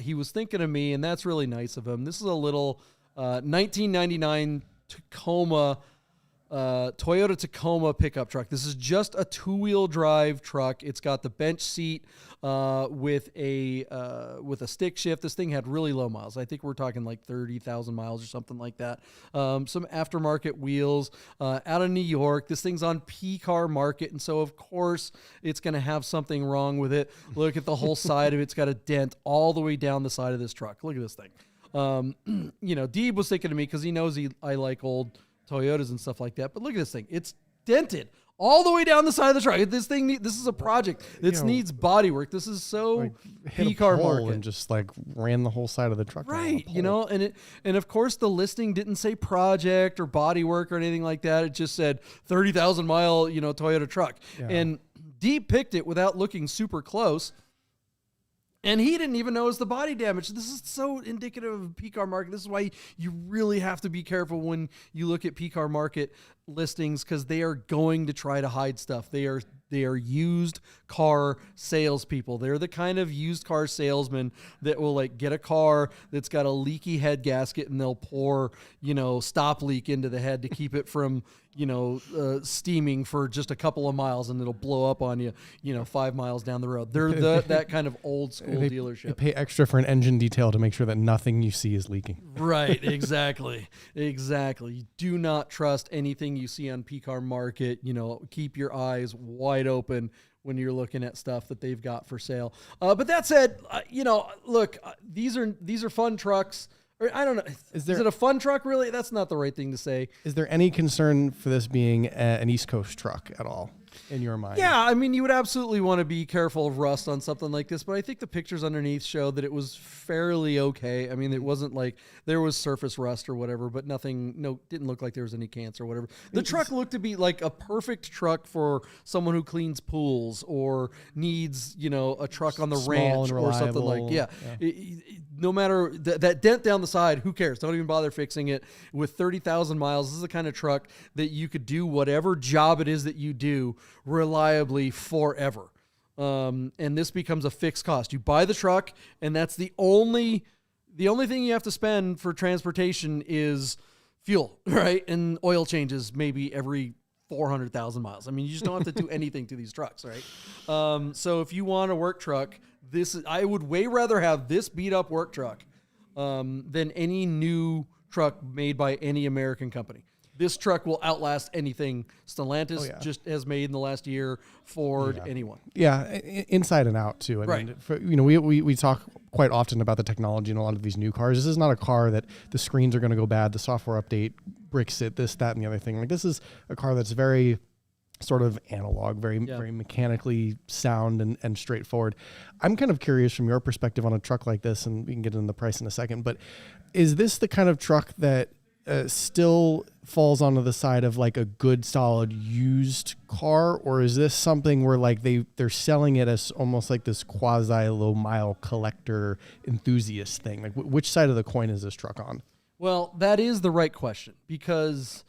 S1: He was thinking of me, and that's really nice of him. This is a little 1999 Tacoma, Toyota Tacoma pickup truck. This is just a 2-wheel drive truck. It's got the bench seat with a stick shift. This thing had really low miles. I think we're talking like 30,000 miles or something like that. Some aftermarket wheels out of New York. This thing's on P-Car Market, and so of course it's going to have something wrong with it. Look at the whole side of it. It's got a dent all the way down the side of this truck. Look at this thing. Deeb was thinking of me because he knows I like old Toyotas and stuff like that. But look at this thing. It's dented all the way down the side of the truck. This is a project. This needs body work. This is so P-Car Market.
S2: And just like ran the whole side of the truck.
S1: Right. And of course the listing didn't say project or body work or anything like that. It just said 30,000 mile, Toyota truck. Yeah. And Deeb picked it without looking super close. And he didn't even notice the body damage. This is so indicative of P-Car Market. This is why you really have to be careful when you look at P-Car Market listings, because they are going to try to hide stuff. They are They are used car salespeople. They're the kind of used car salesman that will like get a car that's got a leaky head gasket and they'll pour, stop leak into the head to keep it from, steaming for just a couple of miles and it'll blow up on you, 5 miles down the road. They're that kind of old school dealership.
S2: They pay extra for an engine detail to make sure that nothing you see is leaking.
S1: Right, exactly. You do not trust anything you see on PCAR Market. Keep your eyes wide open when you're looking at stuff that they've got for sale. But that said, look, these are fun trucks. Or, I don't know. Is it a fun truck, really? That's not the right thing to say.
S2: Is there any concern for this being an East Coast truck at all in your mind?
S1: Yeah, I mean, you would absolutely want to be careful of rust on something like this, but I think the pictures underneath show that it was fairly okay. I mean, it wasn't like there was surface rust or whatever, but didn't look like there was any cancer or whatever. The truck looked to be like a perfect truck for someone who cleans pools or needs, a truck on the ranch or something like, no matter that dent down the side, who cares? Don't even bother fixing it. With 30,000 miles, this is the kind of truck that you could do whatever job it is that you do reliably forever. And this becomes a fixed cost. You buy the truck, and that's the only thing you have to spend for transportation is fuel, right? And oil changes maybe every 400,000 miles. I mean, you just don't have to do anything to these trucks, right? So if you want a work truck, I would way rather have this beat up work truck than any new truck made by any American company. This truck will outlast anything Stellantis just has made in the last year, Ford, anyone.
S2: Yeah, inside and out too. I mean, we talk quite often about the technology in a lot of these new cars. This is not a car that the screens are going to go bad, the software update bricks it, this, that, and the other thing. Like, this is a car that's very sort of analog, very mechanically sound and straightforward. I'm kind of curious from your perspective on a truck like this, and we can get into the price in a second, but is this the kind of truck that still falls onto the side of like a good solid used car, or is this something where like they're selling it as almost like this quasi low mile collector enthusiast thing? Like which side of the coin is this truck on?
S1: Well, that is the right question, because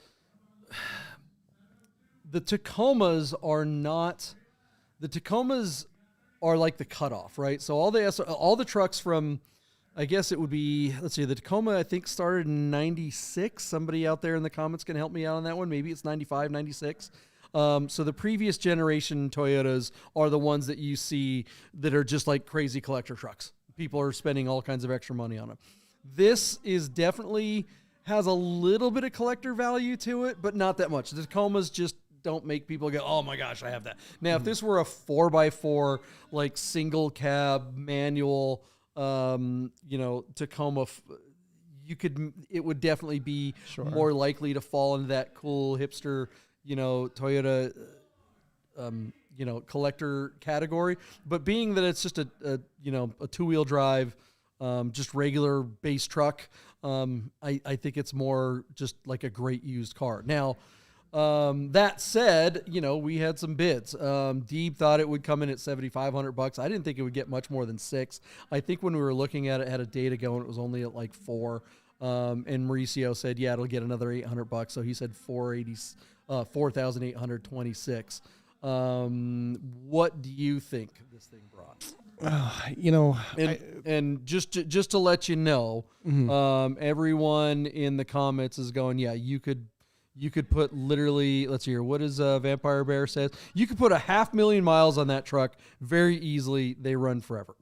S1: the Tacomas are like the cutoff, right? So all the trucks from, I guess it would be, let's see, the Tacoma, I think, started in 96. Somebody out there in the comments can help me out on that one. Maybe it's 95, 96. So the previous generation Toyotas are the ones that you see that are just like crazy collector trucks. People are spending all kinds of extra money on them. This is definitely has a little bit of collector value to it, but not that much. The Tacomas just don't make people go, oh my gosh, I have that. Now, if this were a 4x4, like single cab manual, Tacoma, it would definitely be more likely to fall into that cool hipster, Toyota, collector category. But being that it's just a 2-wheel drive, just regular base truck, I think it's more just like a great used car. Now, that said, we had some bids. Deeb thought it would come in at $7,500. I didn't think it would get much more than $6,000. I think when we were looking at it, had a day to go and it was only at like $4,000. And Mauricio said, it'll get another $800. So he said $4,826. What do you think this thing brought? And just to let you know, everyone in the comments is going, you could put literally, let's see here, what does Vampire Bear says? You could put 500,000 miles on that truck very easily. They run forever.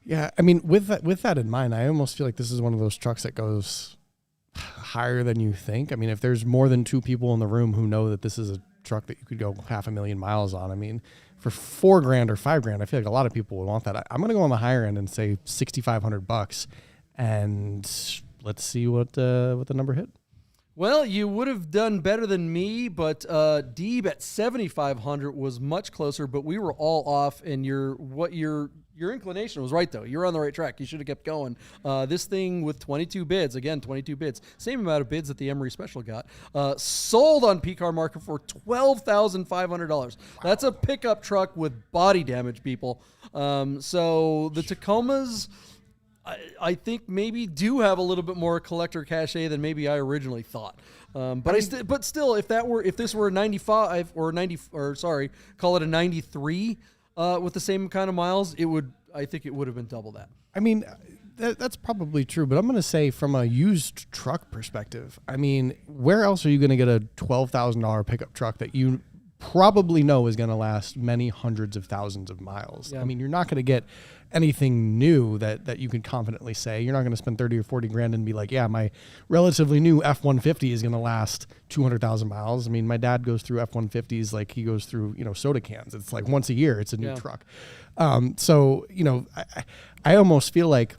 S2: Yeah, I mean, with that in mind, I almost feel like this is one of those trucks that goes higher than you think. I mean, if there's more than 2 people in the room who know that this is a truck that you could go 500,000 miles on, I mean, for $4,000 or $5,000, I feel like a lot of people would want that. I'm going to go on the higher end and say $6,500, and let's see what the number hit.
S1: Well, you would have done better than me, but Deeb at 7,500 was much closer, but we were all off, and your inclination was right, though. You're on the right track. You should have kept going. This thing with 22 bids, same amount of bids that the Emory Special got, sold on PCAR Market for $12,500. Wow. That's a pickup truck with body damage, people. So the Tacomas, I think maybe do have a little bit more collector cachet than maybe I originally thought. But still, if this were a 95 or 90, or sorry, call it a 93 with the same kind of miles, I think it would have been double that.
S2: I mean, that's probably true, but I'm going to say from a used truck perspective, I mean, where else are you going to get a $12,000 pickup truck that you probably know is going to last many hundreds of thousands of miles? Yeah. I mean, you're not going to get anything new that you can confidently say. You're not going to spend 30 or 40 grand and be like, yeah, my relatively new F-150 is going to last 200,000 miles. I mean, my dad goes through F-150s like he goes through, soda cans. It's like once a year, it's a new truck. So, I almost feel like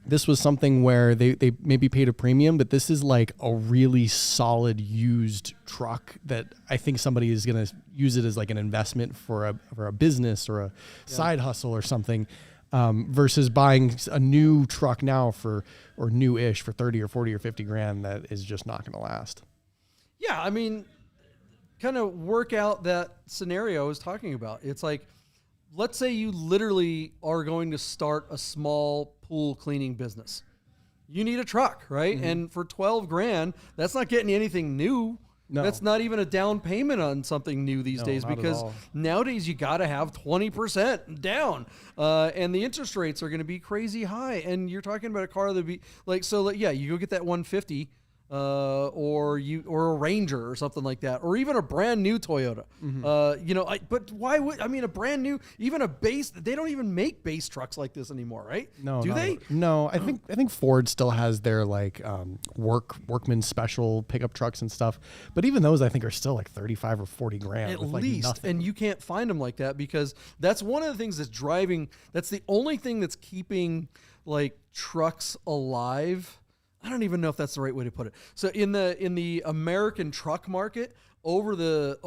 S2: this was something where they maybe paid a premium, but this is like a really solid used truck that I think somebody is going to use it as like an investment for a business or a side hustle or something, versus buying a new truck now or new-ish for 30 or 40 or 50 grand that is just not going to last.
S1: Yeah, I mean, kind of work out that scenario I was talking about. It's like, let's say you literally are going to start a small pool cleaning business. You need a truck, right? Mm-hmm. And for 12 grand, that's not getting you anything new. No. That's not even a down payment on something new these days, because nowadays you got to have 20% down. And the interest rates are going to be crazy high. And you're talking about a car that be like, so yeah, you go get that 150 or a Ranger or something like that, or even a brand new Toyota. Mm-hmm. But why would a brand new, even a base? They don't even make base trucks like this anymore, right?
S2: No,
S1: do they?
S2: No, I think Ford still has their like workman special pickup trucks and stuff, but even those I think are still like 35 or 40 grand
S1: at
S2: with
S1: least.
S2: Nothing.
S1: And you can't find them like that, because that's one of the things that's the only thing that's keeping like trucks alive. I don't even know if that's the right way to put it. So in the American truck market, over the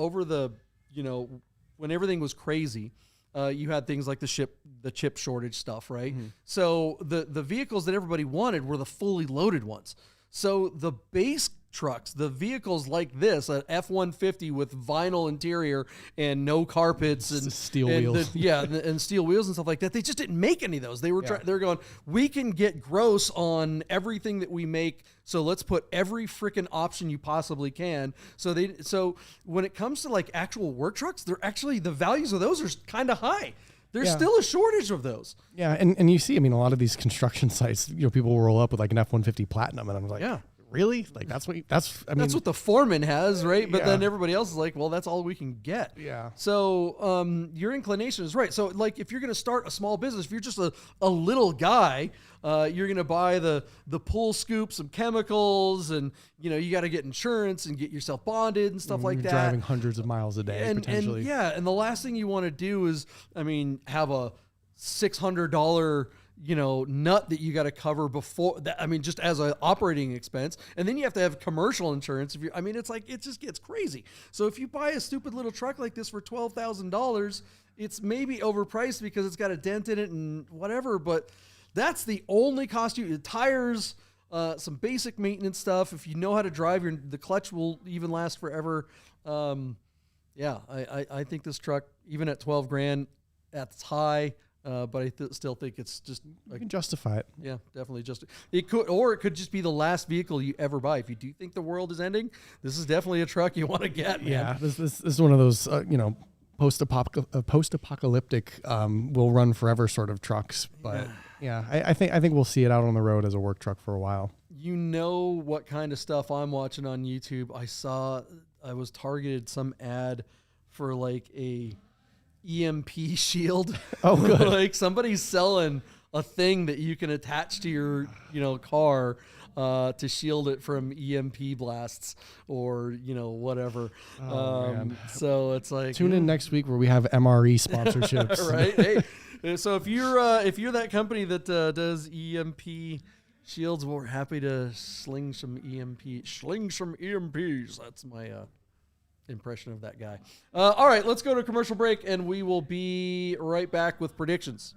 S1: when everything was crazy, you had things like the chip shortage stuff, right? Mm-hmm. So the vehicles that everybody wanted were the fully loaded ones. So the base trucks, the vehicles like this, an F-150 with vinyl interior and no carpets and
S2: steel wheels,
S1: and steel wheels and stuff like that, they just didn't make any of those. They were they're going, we can get gross on everything that we make, so let's put every freaking option you possibly can. So when it comes to like actual work trucks, they're actually, the values of those are kind of high. There's still a shortage of those. Yeah,
S2: and you see, a lot of these construction sites, people will roll up with like an F-150 Platinum, and I'm like, really? Like that's what the foreman has, right? But then everybody else is like, well, that's all we can get. Yeah. So your inclination is right. So like, if you're going to start a small business, if you're just a little guy, you're going to buy the pool scoop, some chemicals, and you got to get insurance and get yourself bonded and stuff like that. Driving hundreds of miles a day potentially. And the last thing you want to do is, have a $600 nut that you got to cover before that. Just as an operating expense. And then you have to have commercial insurance. It's like, it just gets crazy. So if you buy a stupid little truck like this for $12,000, it's maybe overpriced because it's got a dent in it and whatever, but that's the only cost tires, some basic maintenance stuff. If you know how to drive, the clutch will even last forever. I think this truck, even at 12 grand, that's high. But I still think it's just, you can justify it.
S1: Yeah, definitely. It could just be the last vehicle you ever buy. If you do think the world is ending, this is definitely a truck you want to get, man.
S2: Yeah, this is one of those, post-apocalyptic, will run forever sort of trucks. But I think we'll see it out on the road as a work truck for a while.
S1: What kind of stuff I'm watching on YouTube? I was targeted some ad for like a EMP shield.
S2: Oh, good.
S1: Like somebody's selling a thing that you can attach to your, car to shield it from EMP blasts or, whatever. So it's like,
S2: tune in next week where we have MRE sponsorships.
S1: Right. Hey, so if you're that company that does EMP shields, we're happy to sling some EMPs. That's my impression of that guy. All right, let's go to a commercial break, and we will be right back with predictions.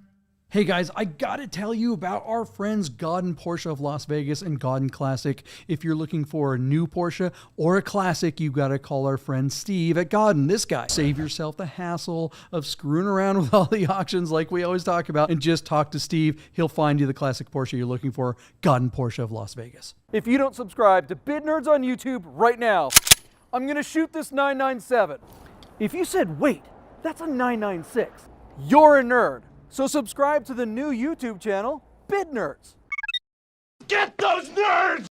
S1: Hey guys, I gotta tell you about our friends Godden Porsche of Las Vegas and Godden Classic. If you're looking for a new Porsche or a classic, you gotta call our friend Steve at Godden, this guy. Save yourself the hassle of screwing around with all the auctions like we always talk about and just talk to Steve. He'll find you the classic Porsche you're looking for, Godden Porsche of Las Vegas. If you don't subscribe to Bid Nerds on YouTube right now, I'm gonna shoot this 997. If you said, wait, that's a 996, you're a nerd. So subscribe to the new YouTube channel, Bid Nerds. Get those nerds!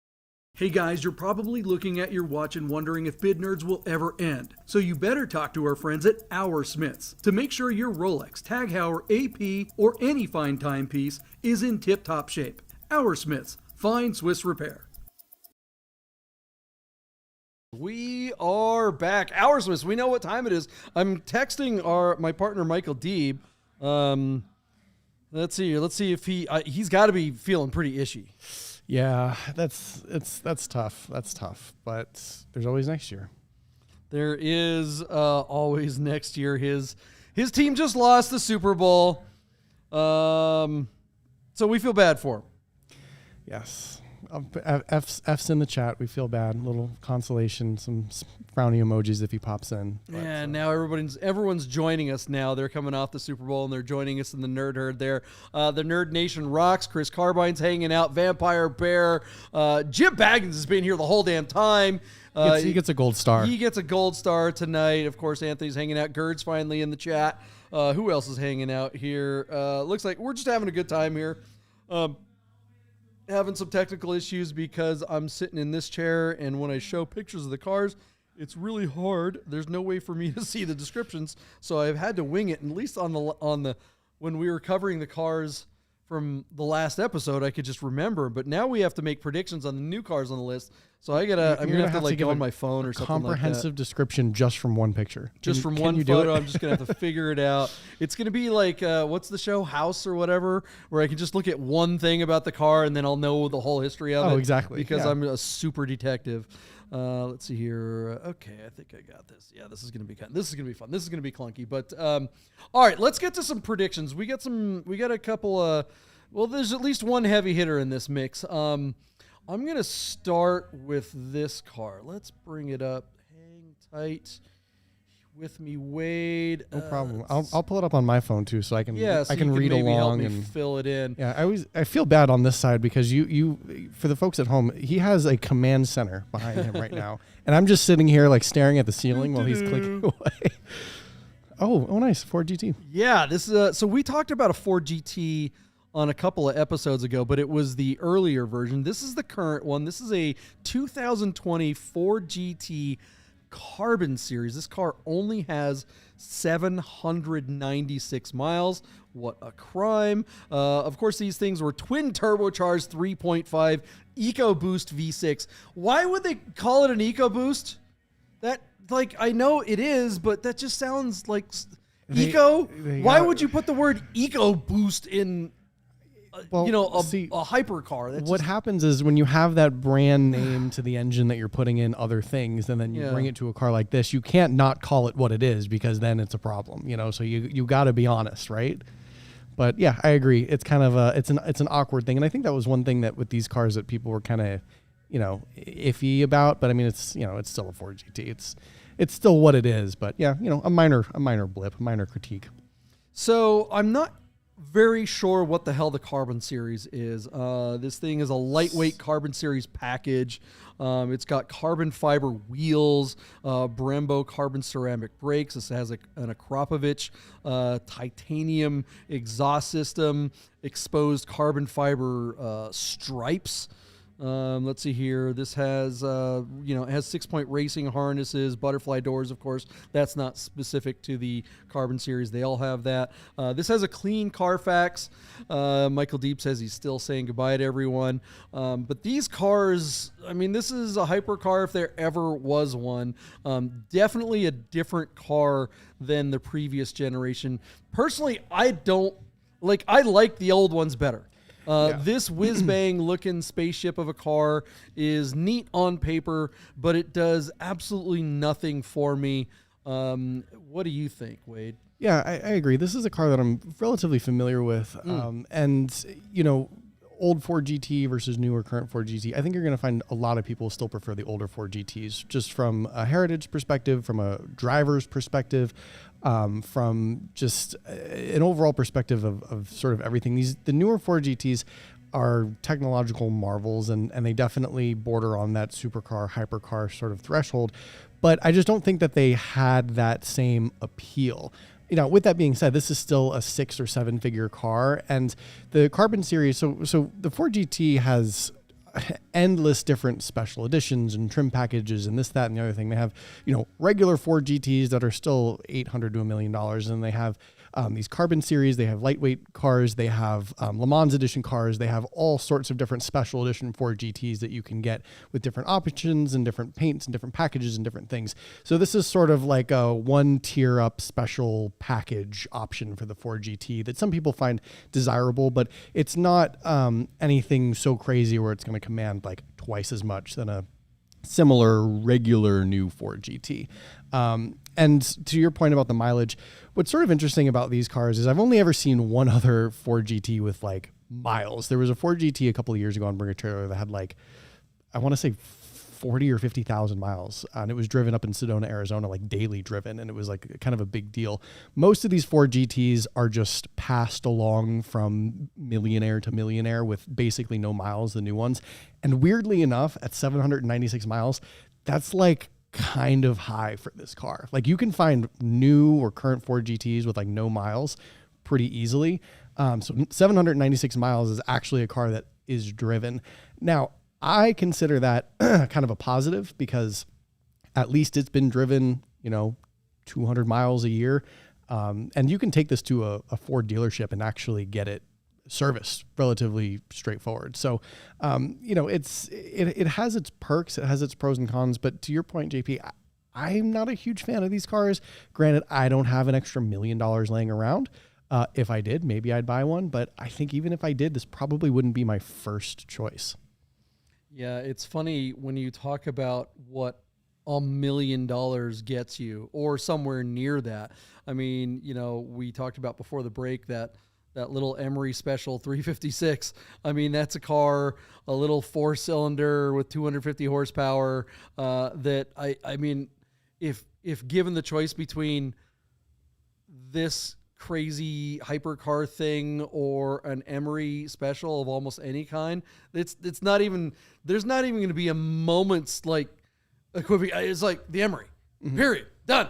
S1: Hey guys, you're probably looking at your watch and wondering if Bid Nerds will ever end. So you better talk to our friends at Our Smiths to make sure your Rolex, Tag Heuer, AP, or any fine timepiece is in tip-top shape. Our Smiths, fine Swiss repair. We are back. Our Smiths, we know what time it is. I'm texting my partner Michael Deeb. Let's see if he's got to be feeling pretty ishy.
S2: Yeah, that's tough. That's tough. But there's always next year.
S1: There is always next year. His team just lost the Super Bowl. So we feel bad for him.
S2: Yes. F's in the chat. We feel bad. A little consolation, some frowny emojis if he pops in.
S1: But, yeah, now everyone's joining us now. They're coming off the Super Bowl and they're joining us in the Nerd Herd there. The Nerd Nation rocks. Chris Carbine's hanging out. Vampire Bear. Jim Baggins has been here the whole damn time.
S2: He gets a gold star.
S1: He gets a gold star tonight. Of course, Anthony's hanging out. Gerd's finally in the chat. Who else is hanging out here? Looks like we're just having a good time here. Having some technical issues because I'm sitting in this chair, and when I show pictures of the cars, it's really hard. There's no way for me to see the descriptions, so I've had to wing it. And at least on the when we were covering the cars from the last episode, I could just remember. But now we have to make predictions on the new cars on the list. So I'm gonna have to go on my phone or something like that.
S2: Comprehensive description just from one picture.
S1: Just from one photo. I'm just gonna have to figure it out. It's gonna be like what's the show, House or whatever, where I can just look at one thing about the car and then I'll know the whole history of it.
S2: Oh, exactly.
S1: Because I'm a super detective. Let's see here. Okay, I think I got this. Yeah, this is gonna be fun. This is gonna be clunky. But all right, let's get to some predictions. We got a couple. Well, there's at least one heavy hitter in this mix. I'm going to start with this car. Let's bring it up. Hang tight with me, Wade.
S2: No problem. I'll pull it up on my phone too, so I can
S1: so
S2: I can read along
S1: and fill it in.
S2: Yeah, I feel bad on this side because you for the folks at home, he has a command center behind him right now, and I'm just sitting here like staring at the ceiling while he's clicking away. Oh, nice, Ford GT.
S1: Yeah, this is so we talked about a Ford GT on a couple of episodes ago, but it was the earlier version. This is the current one. This is a 2020 Ford GT Carbon Series. This car only has 796 miles. What a crime. Of course, these things were twin turbocharged 3.5 EcoBoost V6. Why would they call it an EcoBoost? That, like, I know it is, but that just sounds like why would you put the word EcoBoost in a hypercar?
S2: What happens is when you have that brand name to the engine that you're putting in other things, and then you bring it to a car like this, you can't not call it what it is because then it's a problem, So you got to be honest, right? But yeah, I agree. It's kind of it's an awkward thing, and I think that was one thing that with these cars that people were kind of iffy about. But I mean, it's it's still a Ford GT. It's still what it is. But yeah, a minor blip, a minor critique.
S1: So I'm not very sure what the hell the Carbon Series is. This thing is a lightweight Carbon Series package. It's got carbon fiber wheels, Brembo carbon ceramic brakes. This has an Akrapovic titanium exhaust system, exposed carbon fiber stripes. Let's see here. This has, it has 6-point racing harnesses, butterfly doors, of course. That's not specific to the Carbon Series. They all have that. This has a clean Carfax. Michael Deeb says he's still saying goodbye to everyone. But these cars, I mean, this is a hypercar if there ever was one. Definitely a different car than the previous generation. Personally, I like the old ones better. This whiz-bang looking spaceship of a car is neat on paper, but it does absolutely nothing for me. What do you think, Wade?
S2: Yeah, I agree. This is a car that I'm relatively familiar with. And, you know, old Ford GT versus newer current Ford GT, I think you're going to find a lot of people still prefer the older Ford GTs, just from a heritage perspective, from a driver's perspective, from just an overall perspective of sort of everything. The newer Ford GTs are technological marvels, and they definitely border on that supercar, hypercar sort of threshold. But I just don't think that they had that same appeal. You know, with that being said, this is still a 6 or 7 figure car, and the Carbon series. So the Ford GT has endless different special editions and trim packages and this, that, and the other thing. They have, you know, regular Ford GTs that are still $800 to $1 million, and they have these Carbon series. They have lightweight cars. They have Le Mans edition cars. They have all sorts of different special edition Ford GTs that you can get with different options and different paints and different packages and different things. So this is sort of like a one tier up special package option for the Ford GT that some people find desirable, but it's not anything so crazy where it's going to command like twice as much than a similar regular new Ford GT. And to your point about the mileage, what's sort of interesting about these cars is I've only ever seen one other Ford GT with like miles. There was a Ford GT a couple of years ago on Bring a Trailer that had like, I want to say 40 or 50,000 miles. And it was driven up in Sedona, Arizona, like daily driven. And it was like kind of a big deal. Most of these Ford GTs are just passed along from millionaire to millionaire with basically no miles, the new ones. And weirdly enough, at 796 miles, that's like kind of high for this car. Like you can find new or current Ford GTs with like no miles pretty easily. So 796 miles is actually a car that is driven. Now, I consider that kind of a positive because at least it's been driven, you know, 200 miles a year. And you can take this to a Ford dealership and actually get it serviced relatively straightforward. So, you know, it has its perks, it has its pros and cons, but to your point, JP, I'm not a huge fan of these cars. Granted, I don't have an extra $1 million laying around. If I did, maybe I'd buy one, but I think even if I did, this probably wouldn't be my first choice.
S1: Yeah, it's funny when you talk about what $1 million gets you or somewhere near that. I mean, you know, we talked about before the break that little Emory Special 356. I mean, that's a car, a little 4-cylinder with 250 horsepower. That I mean, if given the choice between this crazy hypercar thing or an Emory Special of almost any kind, it's not even, there's not even going to be a moment's like equivalent. It's like the Emory, period, done.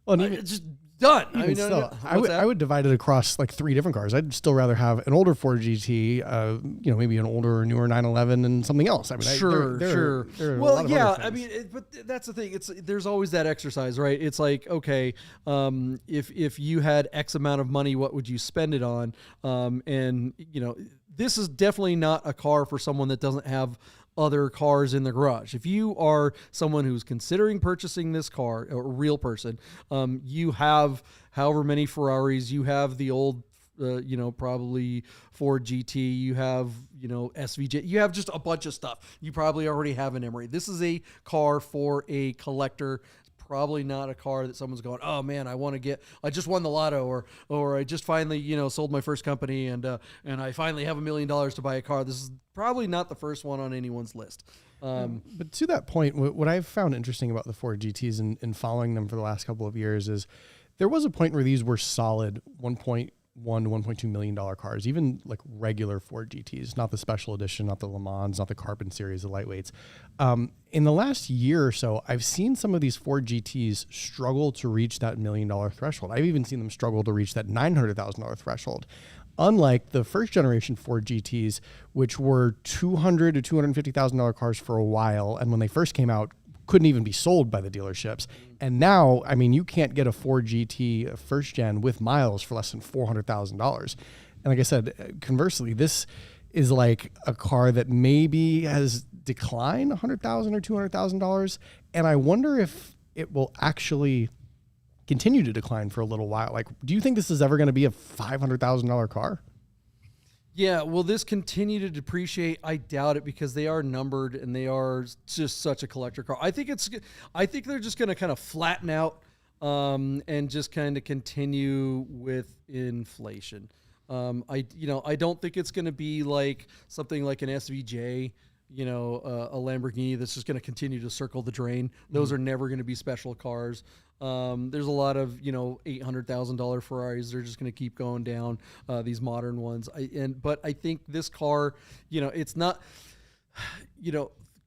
S2: Well,
S1: It's just done.
S2: I mean, I would divide it across like 3 different cars. I'd still rather have an older Ford GT, you know, maybe an older or newer 911 and something else. I mean,
S1: sure.
S2: There are
S1: Well, yeah, I mean, but that's the thing. There's always that exercise, right? It's like, okay, if you had X amount of money, what would you spend it on? And you know, this is definitely not a car for someone that doesn't have other cars in the garage. If you are someone who's considering purchasing this car, a real person, you have however many Ferraris, you have the old, you know, probably Ford GT, you have, you know, SVJ, you have just a bunch of stuff. You probably already have an Emory. This is a car for a collector. Probably not a car that someone's going, oh man, I just won the lotto, or I just finally, you know, sold my first company and I finally have $1 million to buy a car. This is probably not the first one on anyone's list.
S2: But to that point, what I've found interesting about the Ford GTs and following them for the last couple of years is there was a point where these were solid 1.1 to $1.2 million cars, even like regular Ford GTs, not the special edition, not the Le Mans, not the Carbon series, the lightweights. In the last year or so, I've seen some of these Ford GTs struggle to reach that $1 million threshold. I've even seen them struggle to reach that $900,000 threshold. Unlike the first generation Ford GTs, which were $200,000 to $250,000 cars for a while, and when they first came out, couldn't even be sold by the dealerships. And now, I mean, you can't get a Ford GT first gen with miles for less than $400,000. And like I said, conversely, this is like a car that maybe has declined $100,000 or $200,000. And I wonder if it will actually continue to decline for a little while. Like, do you think this is ever going to be a $500,000 car?
S1: Yeah, will this continue to depreciate? I doubt it, because they are numbered and they are just such a collector car. I think they're just going to kind of flatten out and just kind of continue with inflation. I don't think it's going to be like something like an SVJ, a Lamborghini that's just going to continue to circle the drain. Those are never going to be special cars. There's a lot of, $800,000 Ferraris. They're just going to keep going down, these modern ones. But I think this car, it's not,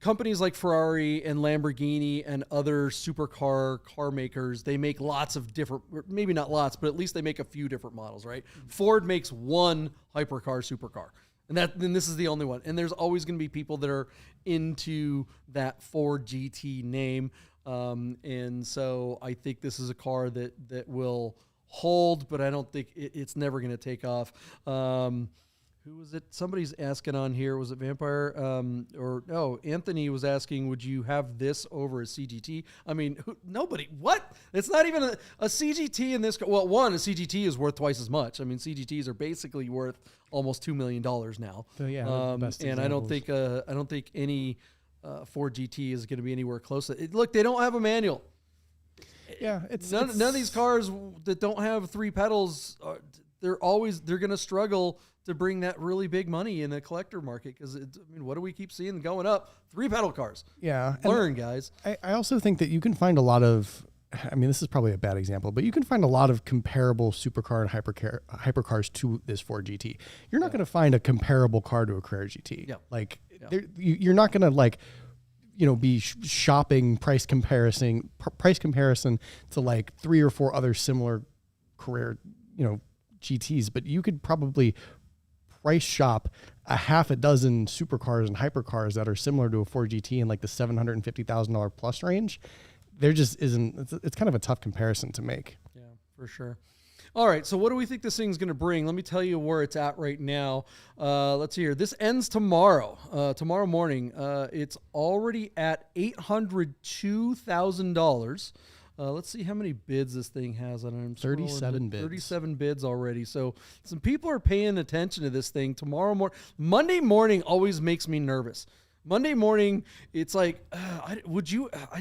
S1: companies like Ferrari and Lamborghini and other supercar car makers, they make lots of different, maybe not lots, but at least they make a few different models, right? Ford makes one hypercar supercar. And this is the only one. And there's always going to be people that are into that Ford GT name. And so I think this is a car that will hold, but I don't think it's never going to take off. Who was it? Somebody's asking on here. Was it Vampire? Anthony was asking, would you have this over a CGT? I mean, nobody. What? It's not even a CGT in this. Well, a CGT is worth twice as much. I mean, CGTs are basically worth almost $2 million now. So yeah, best and examples. I don't think any Ford GT is going to be anywhere close to it. Look, they don't have a manual.
S2: Yeah,
S1: none of these cars that don't have 3 pedals. They're going to struggle to bring that really big money in the collector market because, what do we keep seeing going up? 3 pedal cars.
S2: Yeah.
S1: Learn, guys.
S2: I also think that you can find a lot of, this is probably a bad example, but you can find a lot of comparable supercar and hypercars to this Ford GT. You're not going to find a comparable car to a Carrera GT. Yeah. You're not going to be shopping price comparison to like 3 or 4 other similar Carrera, GTs, but you could probably price shop a half a dozen supercars and hypercars that are similar to a Ford GT in like the $750,000 plus range. There just isn't. It's kind of a tough comparison to make.
S1: Yeah, for sure. All right, so what do we think this thing's going to bring? Let me tell you where it's at right now. Let's see here. This ends tomorrow. Tomorrow morning. It's already at $802,000. Let's see how many bids this thing has on it.
S2: 37 bids.
S1: 37 bids already. So some people are paying attention to this thing. Monday morning always makes me nervous. Monday morning, it's like, I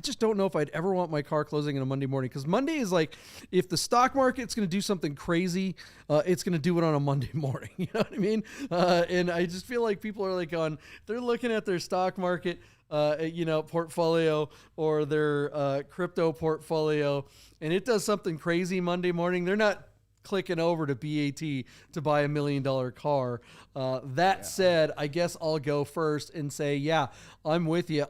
S1: just don't know if I'd ever want my car closing on a Monday morning, because Monday is like, if the stock market's going to do something crazy, it's going to do it on a Monday morning. You know what I mean? And I just feel like people are like they're looking at their stock market portfolio or their crypto portfolio, and it does something crazy Monday morning. They're not clicking over to BAT to buy $1 million car. That said, I guess I'll go first and say, yeah, I'm with you.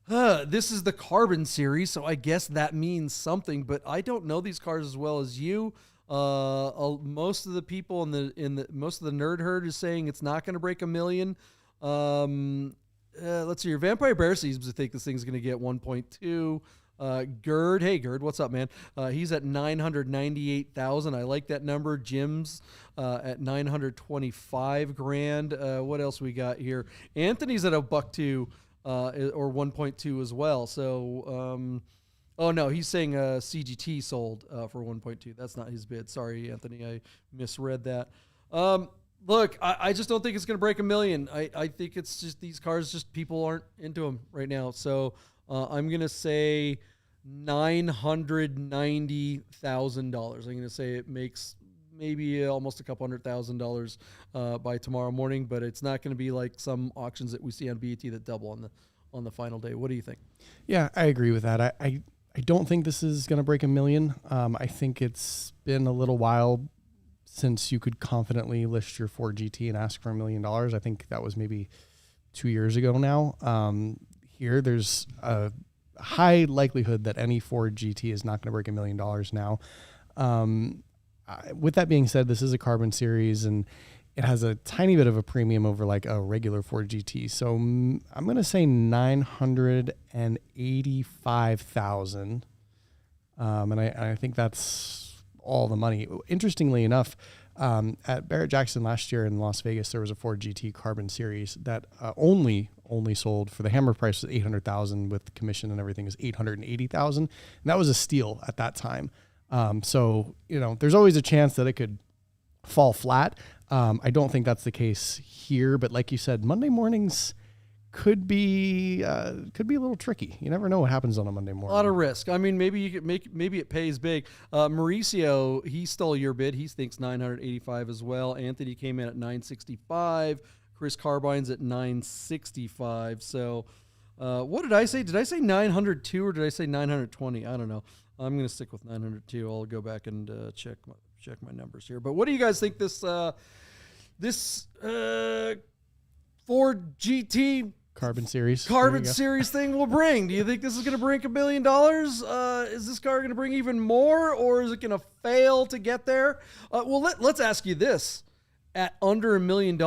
S1: This is the Carbon series, so I guess that means something, but I don't know these cars as well as you. Most of the people most of the nerd herd is saying it's not going to break $1 million. Let's see. Your Vampire Bear seems to think this thing's going to get 1.2. Gerd, hey Gerd, what's up, man? He's at 998,000. I like that number. Jim's at 925 grand. What else we got here? Anthony's at $1.2 or 1.2 as well. So, oh no, he's saying CGT sold for 1.2. That's not his bid. Sorry, Anthony, I misread that. Look, I just don't think it's going to break $1 million. I think it's just these cars, just people aren't into them right now. So I'm going to say $990,000. I'm going to say it makes maybe almost a couple $100,000 by tomorrow morning, but it's not going to be like some auctions that we see on BAT that double on the final day. What do you think?
S2: Yeah, I agree with that. I don't think this is going to break $1 million. I think it's been a little while since you could confidently list your Ford GT and ask for $1 million. I think that was maybe 2 years ago now. Here, there's a high likelihood that any Ford GT is not going to break $1 million now. With that being said, this is a Carbon series, and it has a tiny bit of a premium over like a regular Ford GT. So I'm going to say 985,000. And I think that's all the money. Interestingly enough, at Barrett-Jackson last year in Las Vegas, there was a Ford GT Carbon series that only sold for the hammer price was $800,000 with commission and everything is $880,000, and that was a steal at that time. So there's always a chance that it could fall flat. I don't think that's the case here, but like you said, Monday mornings could be a little tricky. You never know what happens on a Monday morning.
S1: A lot of risk. I mean, maybe you could maybe it pays big. Mauricio, he stole your bid. He thinks 985 as well. Anthony came in at 965. Chris Carbine's at 965. So, what did I say? Did I say 902 or did I say 920? I don't know. I'm going to stick with 902. I'll go back and check my numbers here. But what do you guys think this Ford GT
S2: Carbon Series
S1: thing will bring? Do you think this is going to bring $1 million? Is this car going to bring even more, or is it going to fail to get there? Well, let's ask you this: at under $1 million,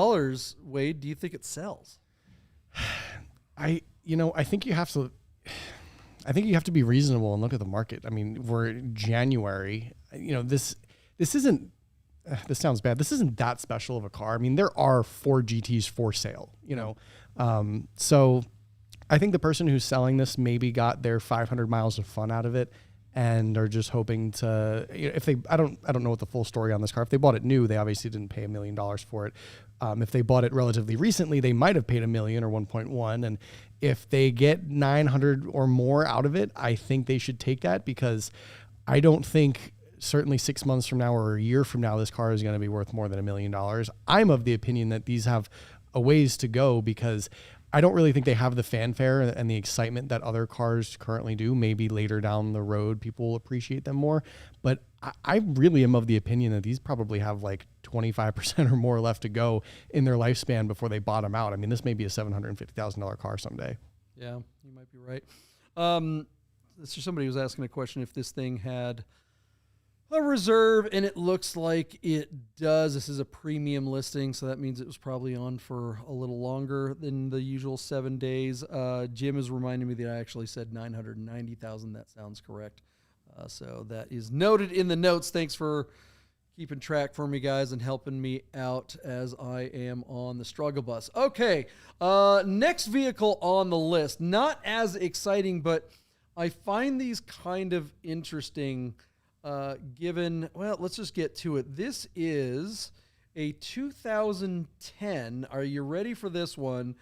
S1: Wade, do you think it sells?
S2: I think you have to be reasonable and look at the market. I mean, we're January. This isn't. This sounds bad. This isn't that special of a car. I mean, there are Ford GTs for sale. So I think the person who's selling this maybe got their 500 miles of fun out of it, and are just hoping to. If they, I don't know what the full story on this car. If they bought it new, they obviously didn't pay $1 million for it. If they bought it relatively recently, they might have paid $1 million or 1.1. And if they get 900 or more out of it, I think they should take that, because I don't think certainly 6 months from now or a year from now, this car is going to be worth more than $1 million. I'm of the opinion that these have a ways to go, because I don't really think they have the fanfare and the excitement that other cars currently do. Maybe later down the road, people will appreciate them more. But I really am of the opinion that these probably have like 25% or more left to go in their lifespan before they bottom out. I mean, this may be a $750,000 car someday.
S1: Yeah, you might be right. Somebody was asking a question if this thing had a reserve, and it looks like it does. This is a premium listing, so that means it was probably on for a little longer than the usual 7 days. Jim is reminding me that I actually said 990,000. That sounds correct. So that is noted in the notes. Thanks for keeping track for me, guys, and helping me out as I am on the struggle bus. Okay, next vehicle on the list. Not as exciting, but I find these kind of interesting. Let's just get to it. This is a 2010. Are you ready for this one?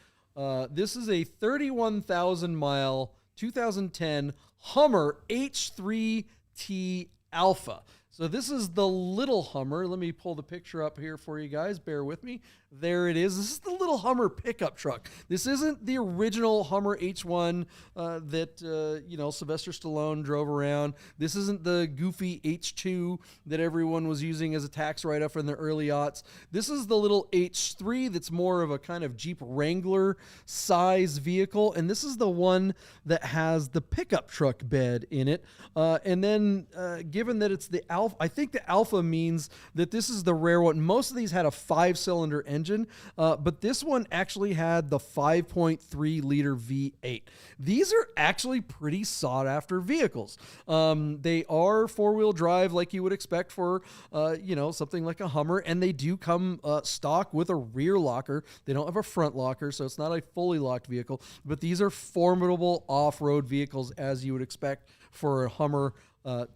S1: This is a 31,000 mile 2010 Hummer H3T Alpha. So this is the little Hummer. Let me pull the picture up here for you guys. Bear with me. There it is. This is the little Hummer pickup truck. This isn't the original Hummer H1 that Sylvester Stallone drove around. This isn't the goofy H2 that everyone was using as a tax write-off in the early aughts. This is the little H3 that's more of a kind of Jeep Wrangler size vehicle, and this is the one that has the pickup truck bed in it. And then given that it's the Alpha, I think the Alpha means that this is the rare one. Most of these had a 5-cylinder engine, but this one actually had the 5.3 liter V8. These are actually pretty sought after vehicles. They are 4-wheel drive like you would expect for, something like a Hummer, and they do come stock with a rear locker. They don't have a front locker, so it's not a fully locked vehicle, but these are formidable off-road vehicles as you would expect for a Hummer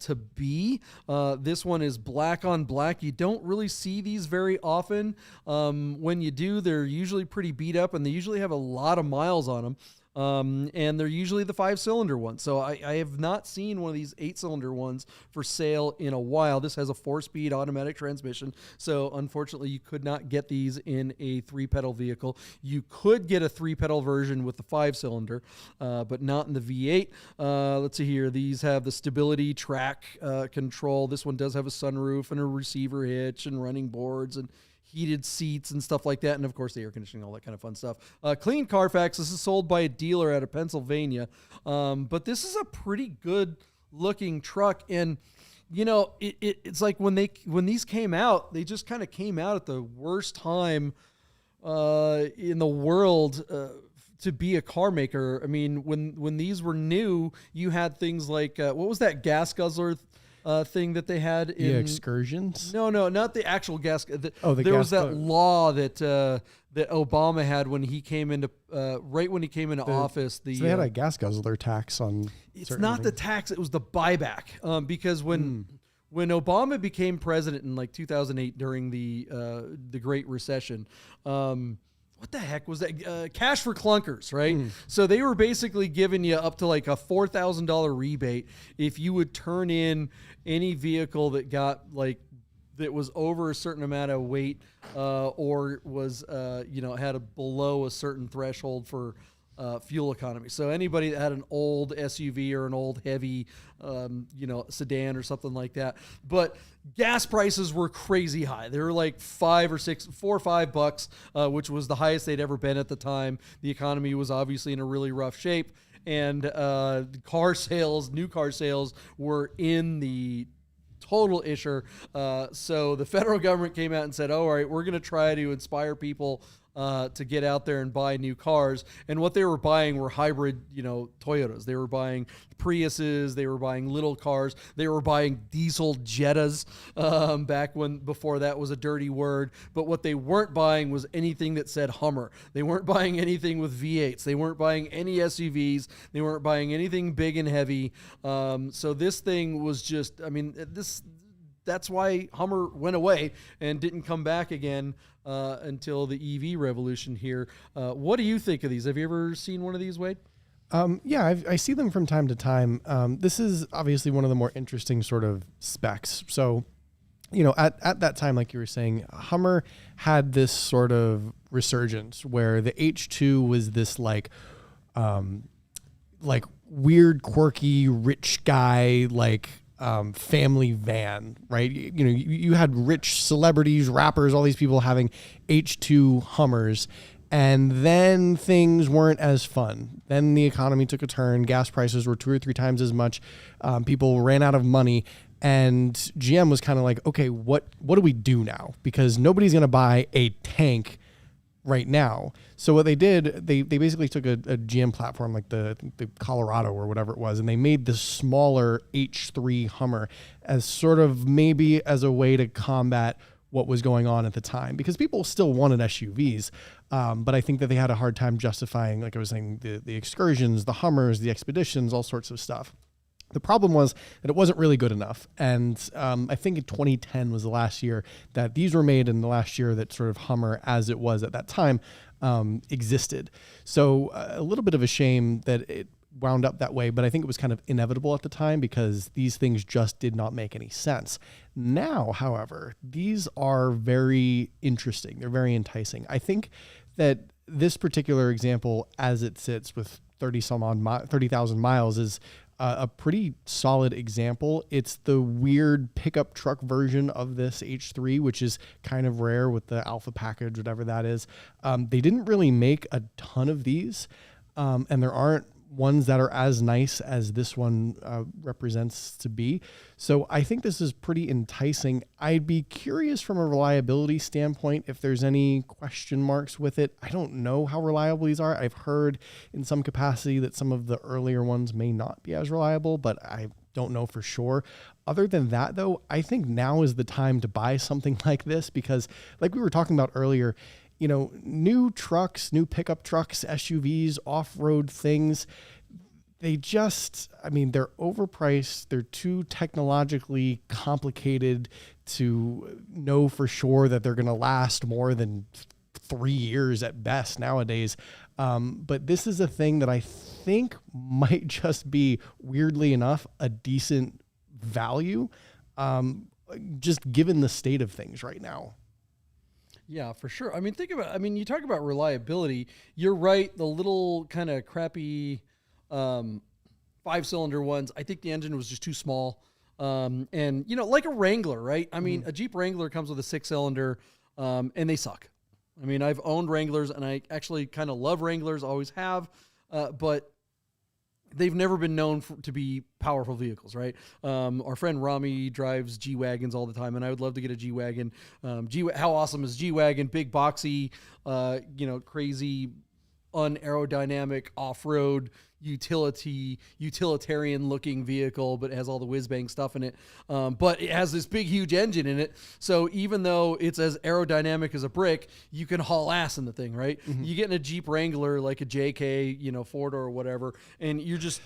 S1: to be. This one is black on black. You don't really see these very often. When you do, they're usually pretty beat up, and they usually have a lot of miles on them. And they're usually the 5-cylinder ones. So I have not seen one of these 8-cylinder ones for sale in a while. This has a 4-speed automatic transmission. So unfortunately, you could not get these in a 3-pedal vehicle. You could get a 3-pedal version with the 5-cylinder, but not in the V8. Let's see here. These have the stability track control. This one does have a sunroof and a receiver hitch and running boards and heated seats and stuff like that. And of course the air conditioning, all that kind of fun stuff. Clean Carfax. This is sold by a dealer out of Pennsylvania. But this is a pretty good looking truck. And it's like when these came out, they just kind of came out at the worst time in the world to be a car maker. I mean, when these were new, you had things like, what was that gas guzzler thing that they had in
S2: excursions?
S1: No, not the actual gas. There was
S2: gas
S1: that law that Obama had when he came into office.
S2: So they had a gas guzzler tax on.
S1: It's not the tax; it was the buyback. Because when Obama became president in like 2008 during the Great Recession, what the heck was that? Cash for clunkers, right? So they were basically giving you up to like a $4,000 rebate if you would turn in any vehicle that got like that was over a certain amount of weight or was had a below a certain threshold for fuel economy. So anybody that had an old SUV or an old heavy, sedan or something like that. But gas prices were crazy high. They were like $4 or $5, which was the highest they'd ever been at the time. The economy was obviously in a really rough shape, and new car sales were in the total isher. So the federal government came out and said, all right, we're going to try to inspire people to get out there and buy new cars. And what they were buying were hybrid, Toyotas. They were buying Priuses. They were buying little cars. They were buying diesel Jettas before that was a dirty word. But what they weren't buying was anything that said Hummer. They weren't buying anything with V8s. They weren't buying any SUVs. They weren't buying anything big and heavy. So this thing was just, that's why Hummer went away and didn't come back again until the EV revolution here. What do you think of these? Have you ever seen one of these, Wade?
S2: Yeah, I see them from time to time. This is obviously one of the more interesting sort of specs. So, at that time, like you were saying, Hummer had this sort of resurgence where the H2 was this like weird, quirky, rich guy, family van, right? You had rich celebrities, rappers, all these people having H2 Hummers, and then things weren't as fun. Then the economy took a turn. Gas prices were 2 or 3 times as much. People ran out of money, and GM was kind of like, okay, what do we do now? Because nobody's going to buy a tank right now. So what they did, they basically took a GM platform like the Colorado or whatever it was, and they made the smaller H3 Hummer as sort of maybe as a way to combat what was going on at the time, because people still wanted SUVs. But I think that they had a hard time justifying, like I was saying, the excursions, the Hummers, the expeditions, all sorts of stuff. The problem was that it wasn't really good enough. And I think in 2010 was the last year that these were made, and the last year that sort of Hummer, as it was at that time, existed. So a little bit of a shame that it wound up that way, but I think it was kind of inevitable at the time because these things just did not make any sense. Now, however, these are very interesting. They're very enticing. I think that this particular example, as it sits with 30,000 miles, is a pretty solid example. It's the weird pickup truck version of this H3, which is kind of rare with the Alpha package, whatever that is. They didn't really make a ton of these, and there aren't ones that are as nice as this one represents to be. So I think this is pretty enticing. I'd be curious from a reliability standpoint if there's any question marks with it. I don't know how reliable these are. I've heard in some capacity that some of the earlier ones may not be as reliable, but I don't know for sure. Other than that, though, I think now is the time to buy something like this because, like we were talking about earlier, new trucks, new pickup trucks, SUVs, off-road things, they're overpriced. They're too technologically complicated to know for sure that they're going to last more than 3 years at best nowadays. But this is a thing that I think might just be, weirdly enough, a decent value, just given the state of things right now.
S1: Yeah, for sure. You talk about reliability. You're right. The little kind of crappy 5-cylinder ones, I think the engine was just too small. And like a Wrangler, right? A Jeep Wrangler comes with a 6-cylinder, and they suck. I've owned Wranglers, and I actually kind of love Wranglers, always have. But they've never been known to be powerful vehicles, right? Our friend Rami drives G-Wagons all the time, and I would love to get a G-Wagon. How awesome is G-Wagon? Big, boxy, crazy, unaerodynamic, off-road, utilitarian looking vehicle, but it has all the whiz bang stuff in it. But it has this big, huge engine in it. So even though it's as aerodynamic as a brick, you can haul ass in the thing, right? Mm-hmm. You get in a Jeep Wrangler, like a JK, 4-door or whatever, and you're just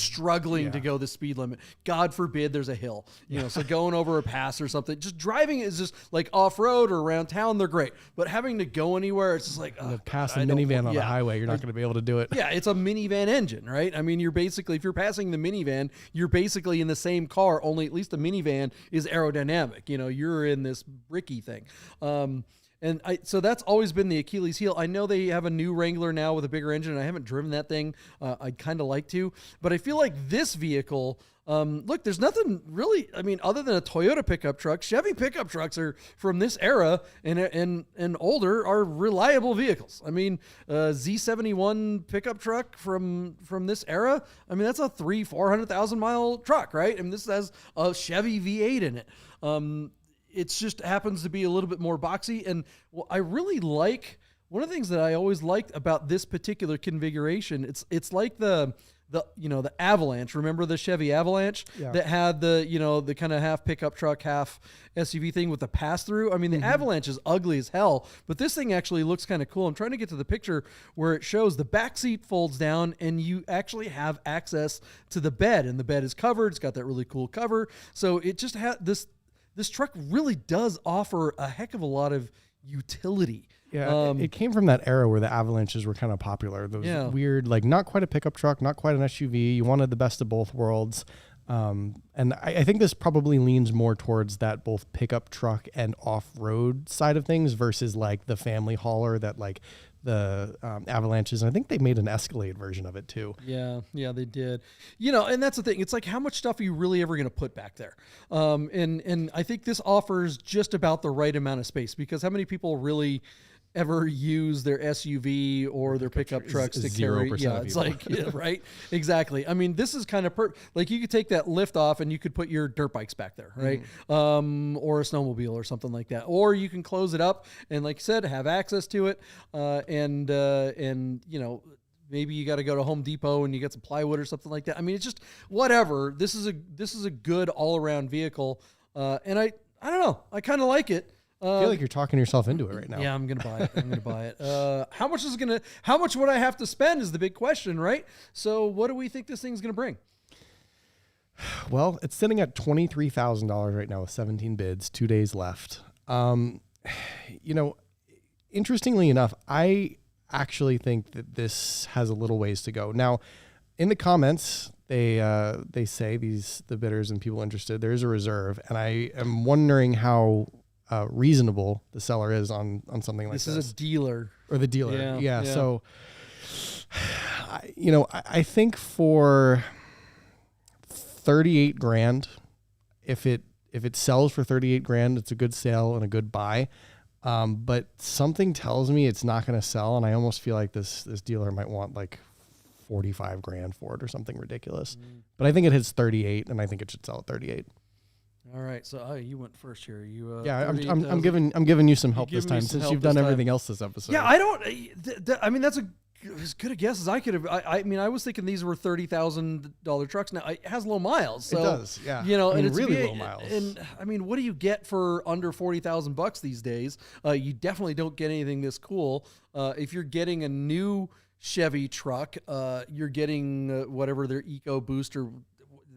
S1: struggling to go the speed limit. God forbid there's a hill, so going over a pass or something, just driving is just like off road or around town. They're great, but having to go anywhere, it's just like
S2: pass a minivan on the highway. You're not going to be able to do it.
S1: Yeah, it's a minivan engine, right? I mean, you're basically, if you're passing the minivan, you're basically in the same car. Only at least the minivan is aerodynamic. You're in this bricky thing. So that's always been the Achilles heel. I know they have a new Wrangler now with a bigger engine. I haven't driven that thing. I'd kind of like to, but I feel like this vehicle, look, there's nothing really, other than a Toyota pickup truck. Chevy pickup trucks are from this era and older are reliable vehicles. Z71 pickup truck from this era. That's a 300,000-400,000 mile truck, right? This has a Chevy V8 in it. It just happens to be a little bit more boxy. And I really like, one of the things that I always liked about this particular configuration, it's like the Avalanche. Remember the Chevy Avalanche that had the kind of half pickup truck, half SUV thing with the pass through? The Avalanche is ugly as hell, but this thing actually looks kind of cool. I'm trying to get to the picture where it shows the back seat folds down and you actually have access to the bed, and the bed is covered. It's got that really cool cover. So it just had this truck really does offer a heck of a lot of utility.
S2: Yeah, it came from that era where the Avalanches were kind of popular. Those weird, like not quite a pickup truck, not quite an SUV. You wanted the best of both worlds. And I think this probably leans more towards that both pickup truck and off-road side of things versus like the family hauler that like the Avalanches. And I think they made an Escalade version of it too.
S1: Yeah, they did. And that's the thing. It's like, how much stuff are you really ever going to put back there? And I think this offers just about the right amount of space, because how many people really ever use their SUV or their pickup trucks to carry? Yeah, it's like, right? Exactly. This is kind of like you could take that lift off and you could put your dirt bikes back there, right? Or a snowmobile or something like that. Or you can close it up and, like you said, have access to it. Maybe you got to go to Home Depot and you get some plywood or something like that. It's just whatever. This is a good all around vehicle. And I don't know. I kind of like it.
S2: I feel like you're talking yourself into it right now.
S1: Yeah, I'm gonna buy it. How much would I have to spend is the big question, right? So what do we think this thing's gonna bring?
S2: Well, it's sitting at $23,000 right now with 17 bids, 2 days left. Interestingly enough, I actually think that this has a little ways to go. Now, in the comments, they say the bidders and people interested, there's a reserve, and I am wondering how reasonable the seller is on something like this.
S1: This is a dealer.
S2: Or the dealer. Yeah. So, I think for 38 grand, if it sells for 38 grand, it's a good sale and a good buy. But something tells me it's not going to sell. And I almost feel like this dealer might want like 45 grand for it or something ridiculous. But I think it hits 38 and I think it should sell at 38.
S1: All right, so you went first here.
S2: I'm giving you some help this time since you've done everything else this episode.
S1: Yeah, I don't. That's as good a guess as I could have. I was thinking these were $30,000 trucks. Now it has low miles. So,
S2: it does, yeah.
S1: And it's
S2: really low miles.
S1: And what do you get for under $40,000 these days? You definitely don't get anything this cool. If you're getting a new Chevy truck, you're getting whatever their Eco Boost, or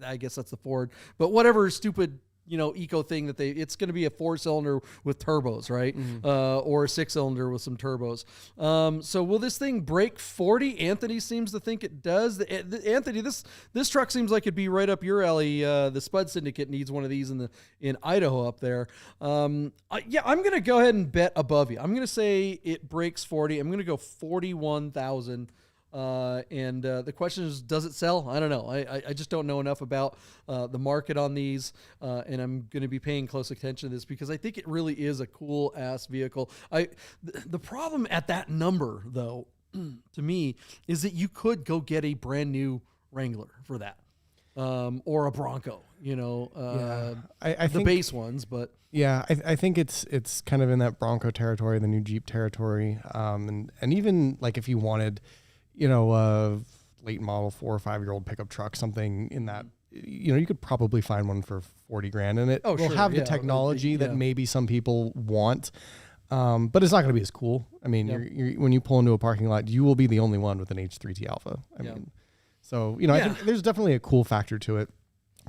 S1: I guess that's the Ford, but whatever stupid eco thing that it's going to be a 4-cylinder with turbos, right? Or a 6-cylinder with some turbos. So will this thing break 40? Anthony seems to think it does. Anthony, this truck seems like it'd be right up your alley. The Spud Syndicate needs one of these in Idaho up there. I'm going to go ahead and bet above you. I'm going to say it breaks 40. I'm going to go 41,000. And the question is, does it sell? I don't know. I just don't know enough about the market on these, and I'm going to be paying close attention to this because I think it really is a cool ass vehicle. The problem at that number, though, to me, is that you could go get a brand new Wrangler for that, or a Bronco. I think the base ones, but.
S2: Yeah, I think it's kind of in that Bronco territory, the new Jeep territory, and even like if you wanted, late model 4 or 5-year-old pickup truck, something in that, you could probably find one for 40 grand, and it will have the technology that maybe some people want. But it's not going to be as cool. I mean, you're, when you pull into a parking lot, you will be the only one with an H3T Alpha. I mean, so, I think there's definitely a cool factor to it,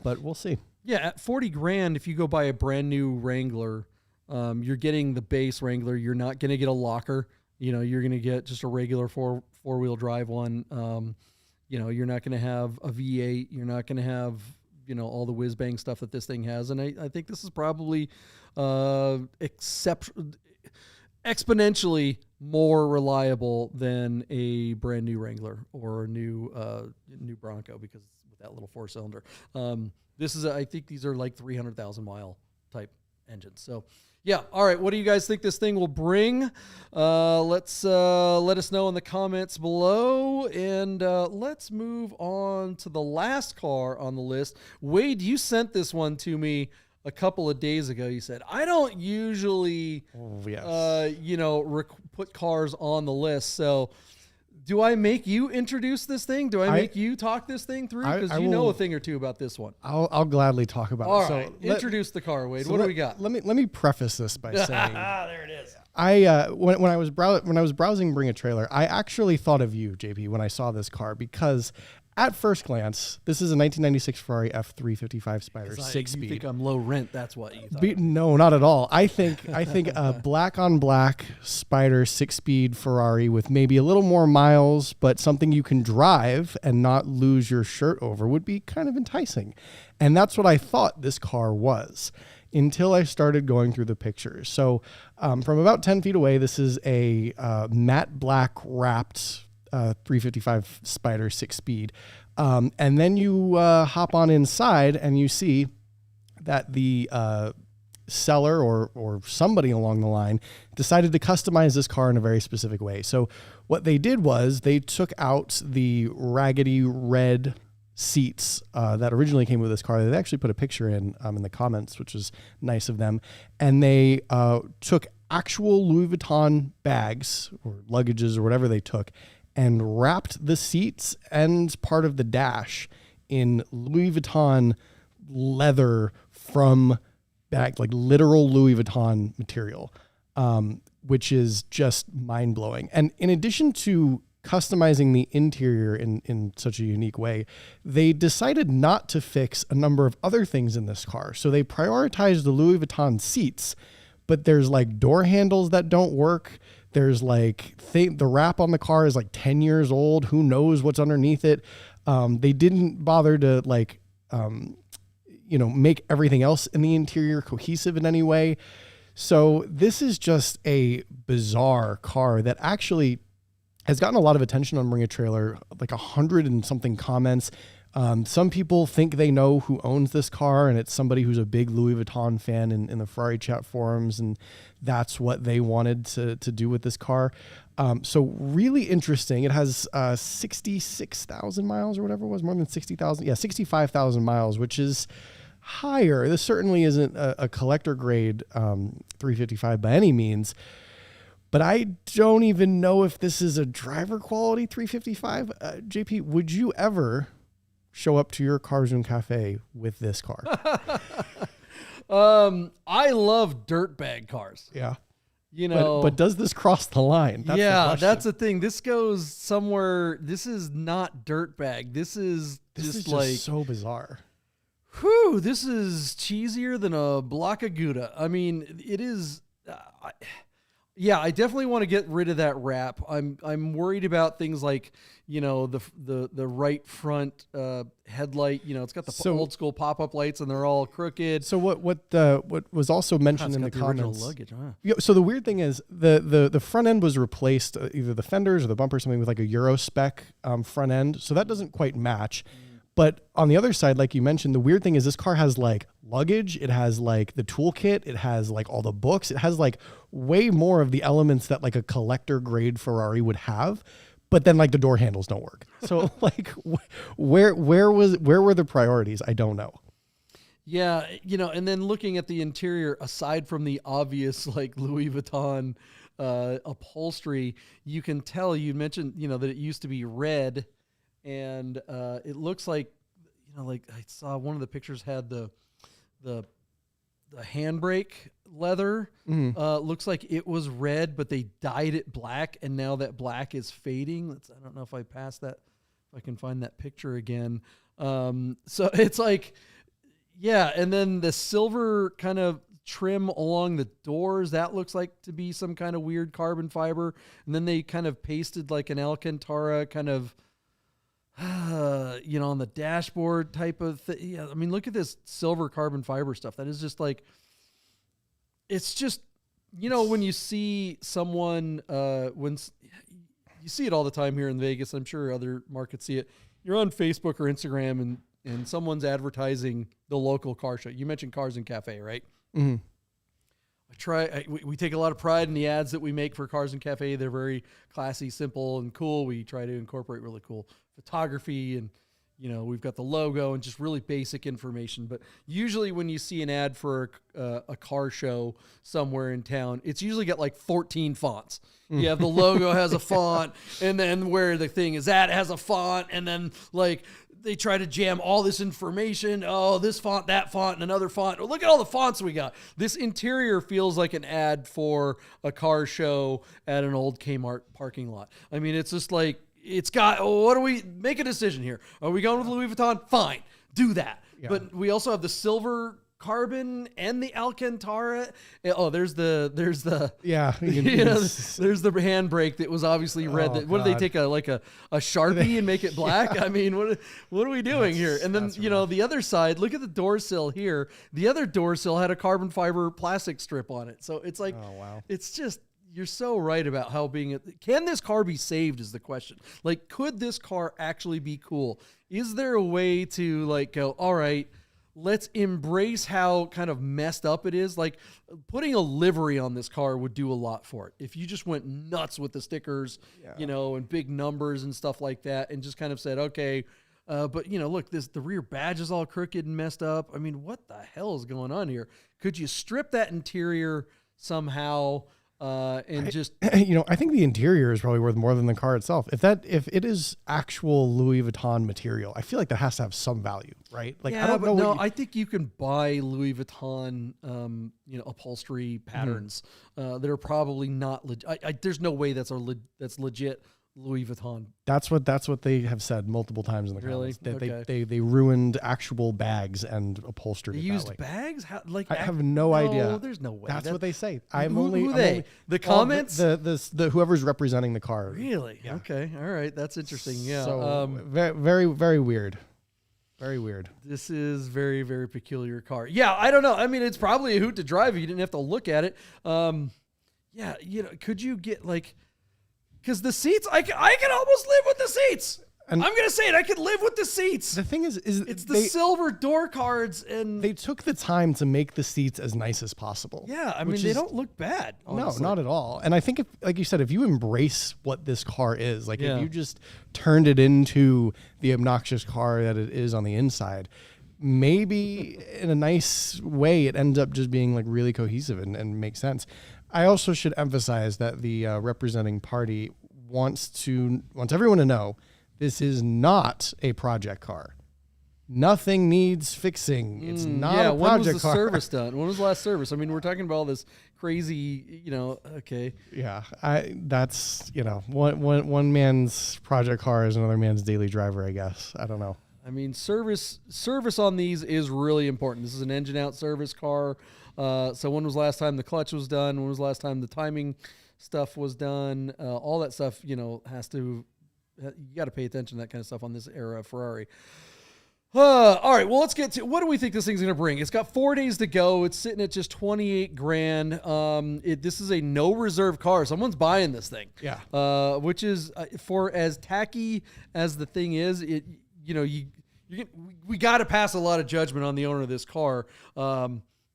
S2: but we'll see.
S1: Yeah. At 40 grand, if you go buy a brand new Wrangler, you're getting the base Wrangler. You're not going to get a locker. You're going to get just a regular four-wheel drive one. You're not going to have a V8. You're not going to have, all the whiz bang stuff that this thing has. And I think this is probably, exponentially more reliable than a brand new Wrangler or a new Bronco, because with that little 4-cylinder. I think these are like 300,000 mile type engines. So yeah. All right. What do you guys think this thing will bring? Let us know in the comments below, and let's move on to the last car on the list. Wade, you sent this one to me a couple of days ago. You said, I don't usually, put cars on the list. So do I make you introduce this thing? Do I make you talk this thing through? Because you know a thing or two about this one.
S2: I'll gladly talk about it.
S1: All right. Introduce the car, Wade. What do we got?
S2: Let me preface this by saying,
S1: there it is.
S2: When I was browsing Bring a Trailer, I actually thought of you, JP, when I saw this car, because at first glance, this is a 1996 Ferrari F355 Spider 6-speed.
S1: You think I'm low rent? That's what you thought.
S2: No, not at all. I think a black on black Spider 6-speed Ferrari with maybe a little more miles, but something you can drive and not lose your shirt over would be kind of enticing. And that's what I thought this car was, until I started going through the pictures. So from about 10 feet away, this is a matte black wrapped 355 Spider 6-speed. And then you hop on inside and you see that the seller or somebody along the line decided to customize this car in a very specific way. So what they did was they took out the raggedy red seats that originally came with this car. They actually put a picture in the comments, which was nice of them. And they took actual Louis Vuitton bags or luggages or whatever they took, and wrapped the seats and part of the dash in Louis Vuitton leather from back, like literal Louis Vuitton material, which is just mind-blowing. And in addition to customizing the interior in such a unique way, they decided not to fix a number of other things in this car. So they prioritized the Louis Vuitton seats, but there's like door handles that don't work. There's like the wrap on the car is like 10 years old. Who knows what's underneath it? They didn't bother to make everything else in the interior cohesive in any way. So this is just a bizarre car that actually has gotten a lot of attention on Bring a Trailer, like 100 and something comments. Some people think they know who owns this car, and it's somebody who's a big Louis Vuitton fan in the Ferrari chat forums, and that's what they wanted to do with this car. So really interesting. It has 66,000 miles or whatever it was, more than 60,000. Yeah, 65,000 miles, which is higher. This certainly isn't a collector grade 355 by any means. But I don't even know if this is a driver quality 355. JP, would you ever show up to your Car Zoom Cafe with this car?
S1: I love dirtbag cars.
S2: Yeah. But does this cross the line?
S1: That's the thing. This goes somewhere. This is not dirtbag. This is just
S2: so bizarre.
S1: Whew, this is cheesier than a block of Gouda. I mean, it is. I definitely want to get rid of that wrap. I'm worried about things like, the right front headlight. It's got the old school pop-up lights and they're all crooked.
S2: So what was also mentioned in the comments.
S1: Luggage, huh?
S2: So the weird thing is the front end was replaced, either the fenders or the bumper, something with like a Euro spec front end. So that doesn't quite match. But on the other side, like you mentioned, the weird thing is this car has like luggage. It has like the toolkit. It has like all the books. It has like way more of the elements that like a collector grade Ferrari would have. But then like the door handles don't work. So like where were the priorities? I don't know.
S1: Yeah. And then looking at the interior, aside from the obvious like Louis Vuitton upholstery, you can tell, you mentioned, that it used to be red. and it looks like, like I saw one of the pictures had the handbrake leather. Looks like it was red, but they dyed it black, and now that black is fading. I don't know if I passed that, if I can find that picture again. So it's like, yeah, and then the silver kind of trim along the doors, that looks like to be some kind of weird carbon fiber. And then they kind of pasted like an Alcantara kind of, on the dashboard type of thing. Yeah, I mean, look at this silver carbon fiber stuff. That is just like, it's just, when you see someone, when you see it all the time here in Vegas, I'm sure other markets see it. You're on Facebook or Instagram and someone's advertising the local car show. You mentioned Cars and Cafe, right? Mm-hmm. We take a lot of pride in the ads that we make for Cars and Cafe. They're very classy, simple, and cool. We try to incorporate really cool photography, and we've got the logo and just really basic information. But usually when you see an ad for a car show somewhere in town, it's usually got like 14 fonts. You have the logo has a font, and then where the thing is at has a font, and then like they try to jam all this information. Oh, this font, that font, and another font. Oh, look at all the fonts we got. This interior feels like an ad for a car show at an old Kmart parking lot. I mean, it's just like, it's got, what do we make a decision here? Are we going with Louis Vuitton? Fine, do that. Yeah. But we also have the silver carbon and the Alcantara. Oh, there's the there's the handbrake that was obviously red. What did they take a Sharpie and make it black? I mean, what are we doing here? And then the other side, look at the door sill here. The other door sill had a carbon fiber plastic strip on it. So it's like, it's just, you're so right about how can this car be saved is the question. Like, could this car actually be cool? Is there a way to like go, all right, let's embrace how kind of messed up it is. Like, putting a livery on this car would do a lot for it. If you just went nuts with the stickers, and big numbers and stuff like that, and just kind of said, okay, but look, the rear badge is all crooked and messed up. I mean, what the hell is going on here? Could you strip that interior somehow? I think the interior is probably worth more than the car itself. If it is actual Louis Vuitton material, I feel like that has to have some value, right? Like, I don't know. No, I think you can buy Louis Vuitton, upholstery patterns that are probably not legit. There's no way that's legit Louis Vuitton. That's what they have said multiple times in the comments. They ruined actual bags and upholstered. They used bags? How, like, I have no idea. There's no way. That's what they say. The comments? The whoever's representing the car. Really? Yeah. Okay. All right. That's interesting. Yeah. So very, very weird. Very weird. This is very, very peculiar car. Yeah. I don't know. I mean, it's probably a hoot to drive if you didn't have to look at it. Could you get like, because the seats, I can almost live with the seats. And I'm going to say it. I could live with the seats. The thing is it's the silver door cards, and they took the time to make the seats as nice as possible. Yeah. I mean, they don't look bad. Honestly. No, not at all. And I think if, like you said, if you embrace what this car is, like if you just turned it into the obnoxious car that it is on the inside, maybe in a nice way, it ends up just being like really cohesive and makes sense. I also should emphasize that the representing party wants everyone to know this is not a project car. Nothing needs fixing. It's not a project car. When was the service done? When was the last service? I mean, we're talking about all this crazy, okay. Yeah, that's, one man's project car is another man's daily driver, I guess. I don't know. I mean, service on these is really important. This is an engine out service car. So when was the last time the clutch was done? When was the last time the timing stuff was done? All that stuff, you got to pay attention to that kind of stuff on this era of Ferrari. All right, well, let's get to, what do we think this thing's going to bring? It's got 4 days to go. It's sitting at just $28,000. This is a no reserve car. Someone's buying this thing. Yeah. Which is, for as tacky as the thing is, we got to pass a lot of judgment on the owner of this car.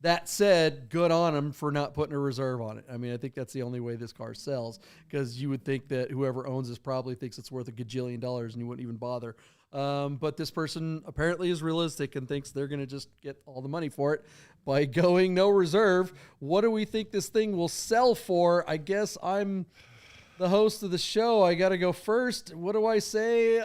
S1: That said, good on them for not putting a reserve on it. I mean, I think that's the only way this car sells, because you would think that whoever owns this probably thinks it's worth $1 gajillion and you wouldn't even bother. But this person apparently is realistic and thinks they're going to just get all the money for it by going no reserve. What do we think this thing will sell for? I guess I'm the host of the show. I got to go first. What do I say?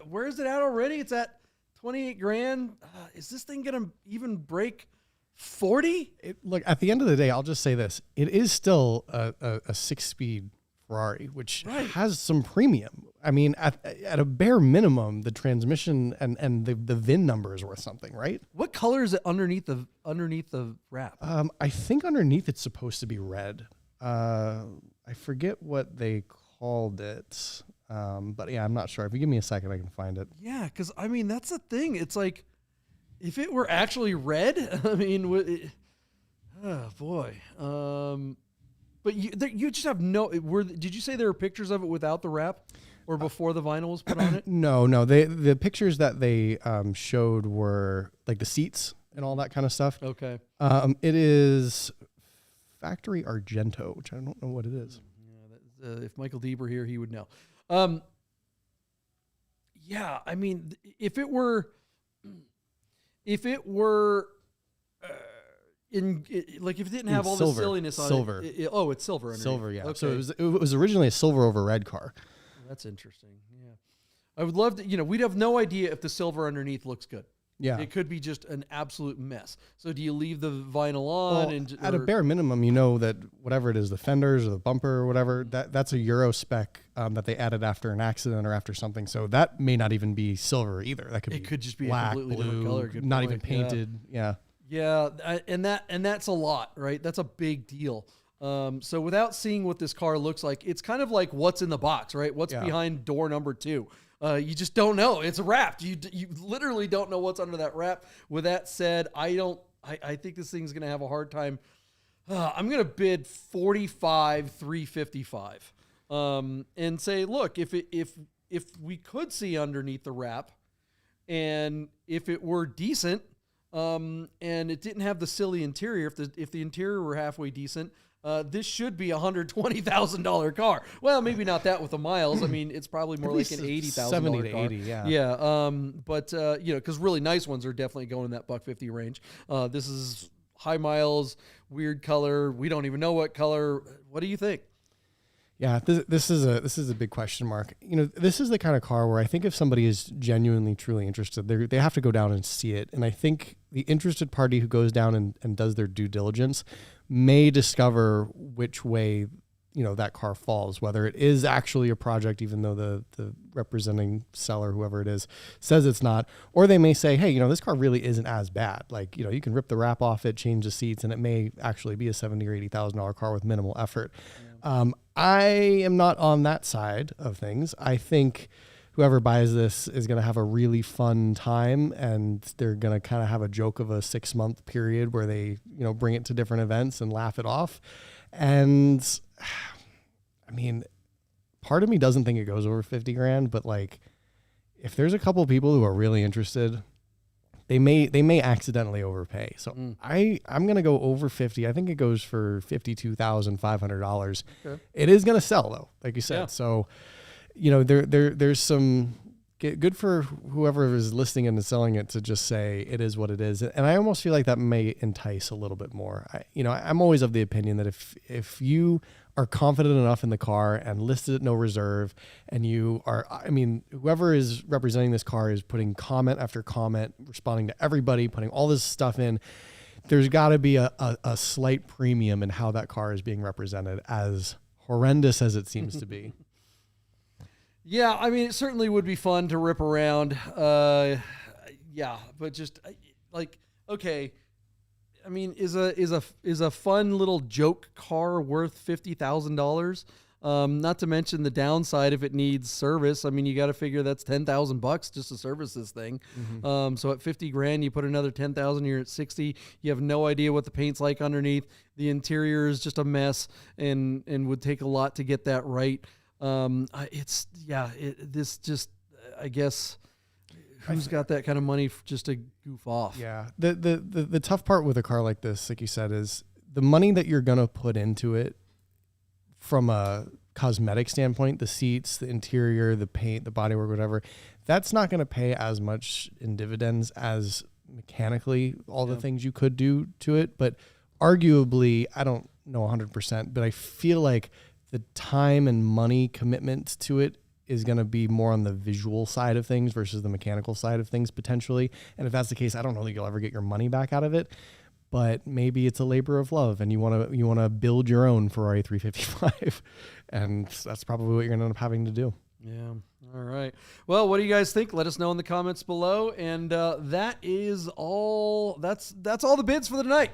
S1: Where is it at already? It's at 28 grand. Is this thing going to even break 40?
S2: Look, at the end of the day, I'll just say this. It is still a 6-speed Ferrari, which has some premium. I mean, at a bare minimum, the transmission and the VIN number is worth something, right?
S1: What color is it underneath the wrap?
S2: I think underneath it's supposed to be red. I forget what they called it, but yeah, I'm not sure. If you give me a second, I can find it.
S1: Yeah, because I mean that's the thing. It's like if it were actually red, I mean, oh boy. But you just have no. Did you say there were pictures of it without the wrap, or before the vinyl was put on it?
S2: No. The pictures that they showed were like the seats and all that kind of stuff.
S1: Okay.
S2: It is factory Argento, which I don't know what it is.
S1: Yeah, if Michael Deeb were here, he would know. Yeah, I mean, if it were. If it didn't have all the silliness on
S2: silver.
S1: it. It's silver underneath.
S2: Silver, yeah.
S1: Okay.
S2: So it was originally a silver over red car.
S1: That's interesting. Yeah. I would love to, we'd have no idea if the silver underneath looks good.
S2: Yeah.
S1: It could be just an absolute mess. So do you leave the vinyl on?
S2: Well, at a bare minimum, that whatever it is, the fenders or the bumper or whatever, that's a Euro spec that they added after an accident or after something. So that may not even be silver either. That could
S1: just be
S2: black,
S1: a completely
S2: blue,
S1: different color. Good
S2: not
S1: point.
S2: even painted. Yeah.
S1: Yeah, and that's a lot, right? That's a big deal. So without seeing what this car looks like, it's kind of like what's in the box, right? What's behind door number 2? You just don't know. It's wrapped. You literally don't know what's under that wrap. With that said, I think this thing's going to have a hard time. I'm going to bid 45,355, and say, look, if we could see underneath the wrap, and if it were decent, and it didn't have the silly interior, if the interior were halfway decent, this should be $120,000 car. Well, maybe not that with the miles. I mean, it's probably more like an $80,000 car.
S2: 70 to 80, yeah.
S1: Yeah. But because really nice ones are definitely going in that $150 range. This is high miles, weird color. We don't even know what color. What do you think?
S2: Yeah, this is a big question mark. This is the kind of car where I think if somebody is genuinely, truly interested, they have to go down and see it. And I think the interested party who goes down and does their due diligence may discover which way, that car falls, whether it is actually a project, even though the representing seller, whoever it is, says it's not, or they may say, hey, this car really isn't as bad. Like, you can rip the wrap off it, change the seats, and it may actually be a $70,000 or $80,000 car with minimal effort. Yeah. I am not on that side of things. I think whoever buys this is going to have a really fun time, and they're going to kind of have a joke of a 6-month period where they, bring it to different events and laugh it off. And I mean, part of me doesn't think it goes over 50 grand, but like, if there's a couple of people who are really interested, they may accidentally overpay. So I'm going to go over 50. I think it goes for $52,500. Okay. It is going to sell though, like you said. Yeah. So, there's some good for whoever is listing and selling it to just say it is what it is. And I almost feel like that may entice a little bit more. I'm always of the opinion that if you are confident enough in the car and listed at no reserve, and whoever is representing this car is putting comment after comment, responding to everybody, putting all this stuff in, there's got to be a slight premium in how that car is being represented, as horrendous as it seems to be.
S1: Yeah, I mean, it certainly would be fun to rip around. Yeah, but just okay. I mean, is a fun little joke car worth $50,000? Not to mention the downside if it needs service. I mean, you got to figure that's $10,000 just to service this thing. Mm-hmm. So at 50 grand, you put another 10,000, you're at 60. You have no idea what the paint's like underneath. The interior is just a mess, and would take a lot to get that right. I guess who's got that kind of money just to goof off?
S2: Yeah. The tough part with a car like this, like you said, is the money that you're going to put into it from a cosmetic standpoint, the seats, the interior, the paint, the bodywork, whatever, that's not going to pay as much in dividends as mechanically all the things you could do to it. But arguably, I don't know 100%, but I feel like the time and money commitment to it is going to be more on the visual side of things versus the mechanical side of things potentially. And if that's the case, I don't know that you'll ever get your money back out of it, but maybe it's a labor of love and you want to build your own Ferrari 355 and that's probably what you're going to end up having to do.
S1: Yeah. All right. Well, what do you guys think? Let us know in the comments below. And that is all. That's all the bids for the night.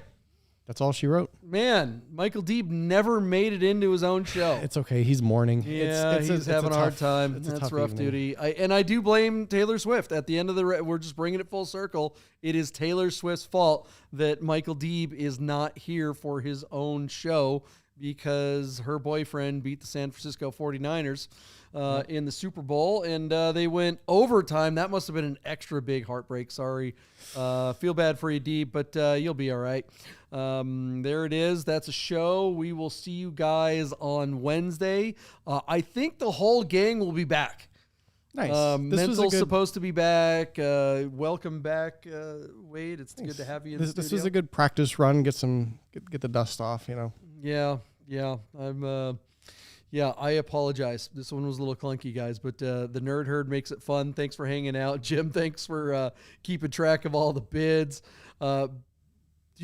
S2: That's all she wrote.
S1: Man, Michael Deeb never made it into his own show.
S2: It's okay. He's mourning.
S1: Yeah, he's having a hard time. That's rough duty. I do blame Taylor Swift. At the end of we're just bringing it full circle. It is Taylor Swift's fault that Michael Deeb is not here for his own show because her boyfriend beat the San Francisco 49ers in the Super Bowl, and they went overtime. That must have been an extra big heartbreak. Sorry. Feel bad for you, Deeb, but you'll be all right. There it is. That's a show. We will see you guys on Wednesday. I think the whole gang will be back.
S2: Nice.
S1: Mental's supposed to be back. Welcome back, Wade. It's good to have you in the studio.
S2: This was a good practice run. Get the dust off, you know.
S1: Yeah. I apologize. This one was a little clunky, guys, but the Nerd Herd makes it fun. Thanks for hanging out. Jim, thanks for keeping track of all the bids. Do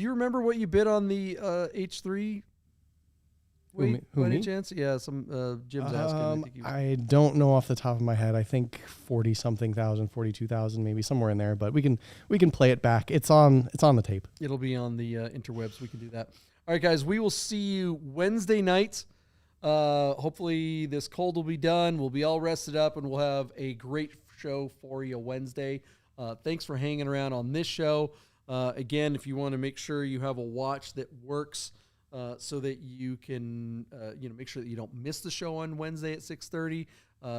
S1: you remember what you bid on the H3? Wait, by any chance? Yeah, Jim's asking.
S2: I don't know off the top of my head. I think 40-something thousand, 42,000, maybe somewhere in there. But we can play it back. It's on the tape.
S1: It'll be on the interwebs. We can do that. All right, guys. We will see you Wednesday night. Hopefully this cold will be done. We'll be all rested up, and we'll have a great show for you Wednesday. Thanks for hanging around on this show. Again, if you want to make sure you have a watch that works. So that you can, make sure that you don't miss the show on Wednesday at 6:30.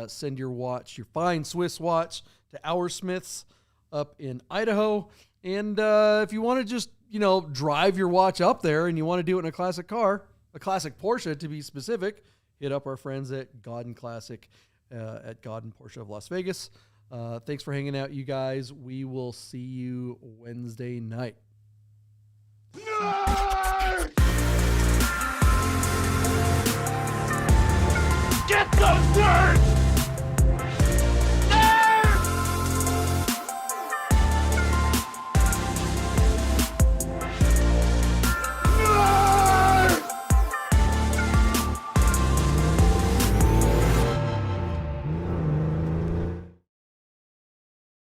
S1: Send your fine Swiss watch to Our Smiths up in Idaho. And if you want to just, drive your watch up there and you want to do it in a classic car, a classic Porsche to be specific, hit up our friends at Godden Classic at Godden Porsche of Las Vegas. Thanks for hanging out, you guys. We will see you Wednesday night.
S3: No!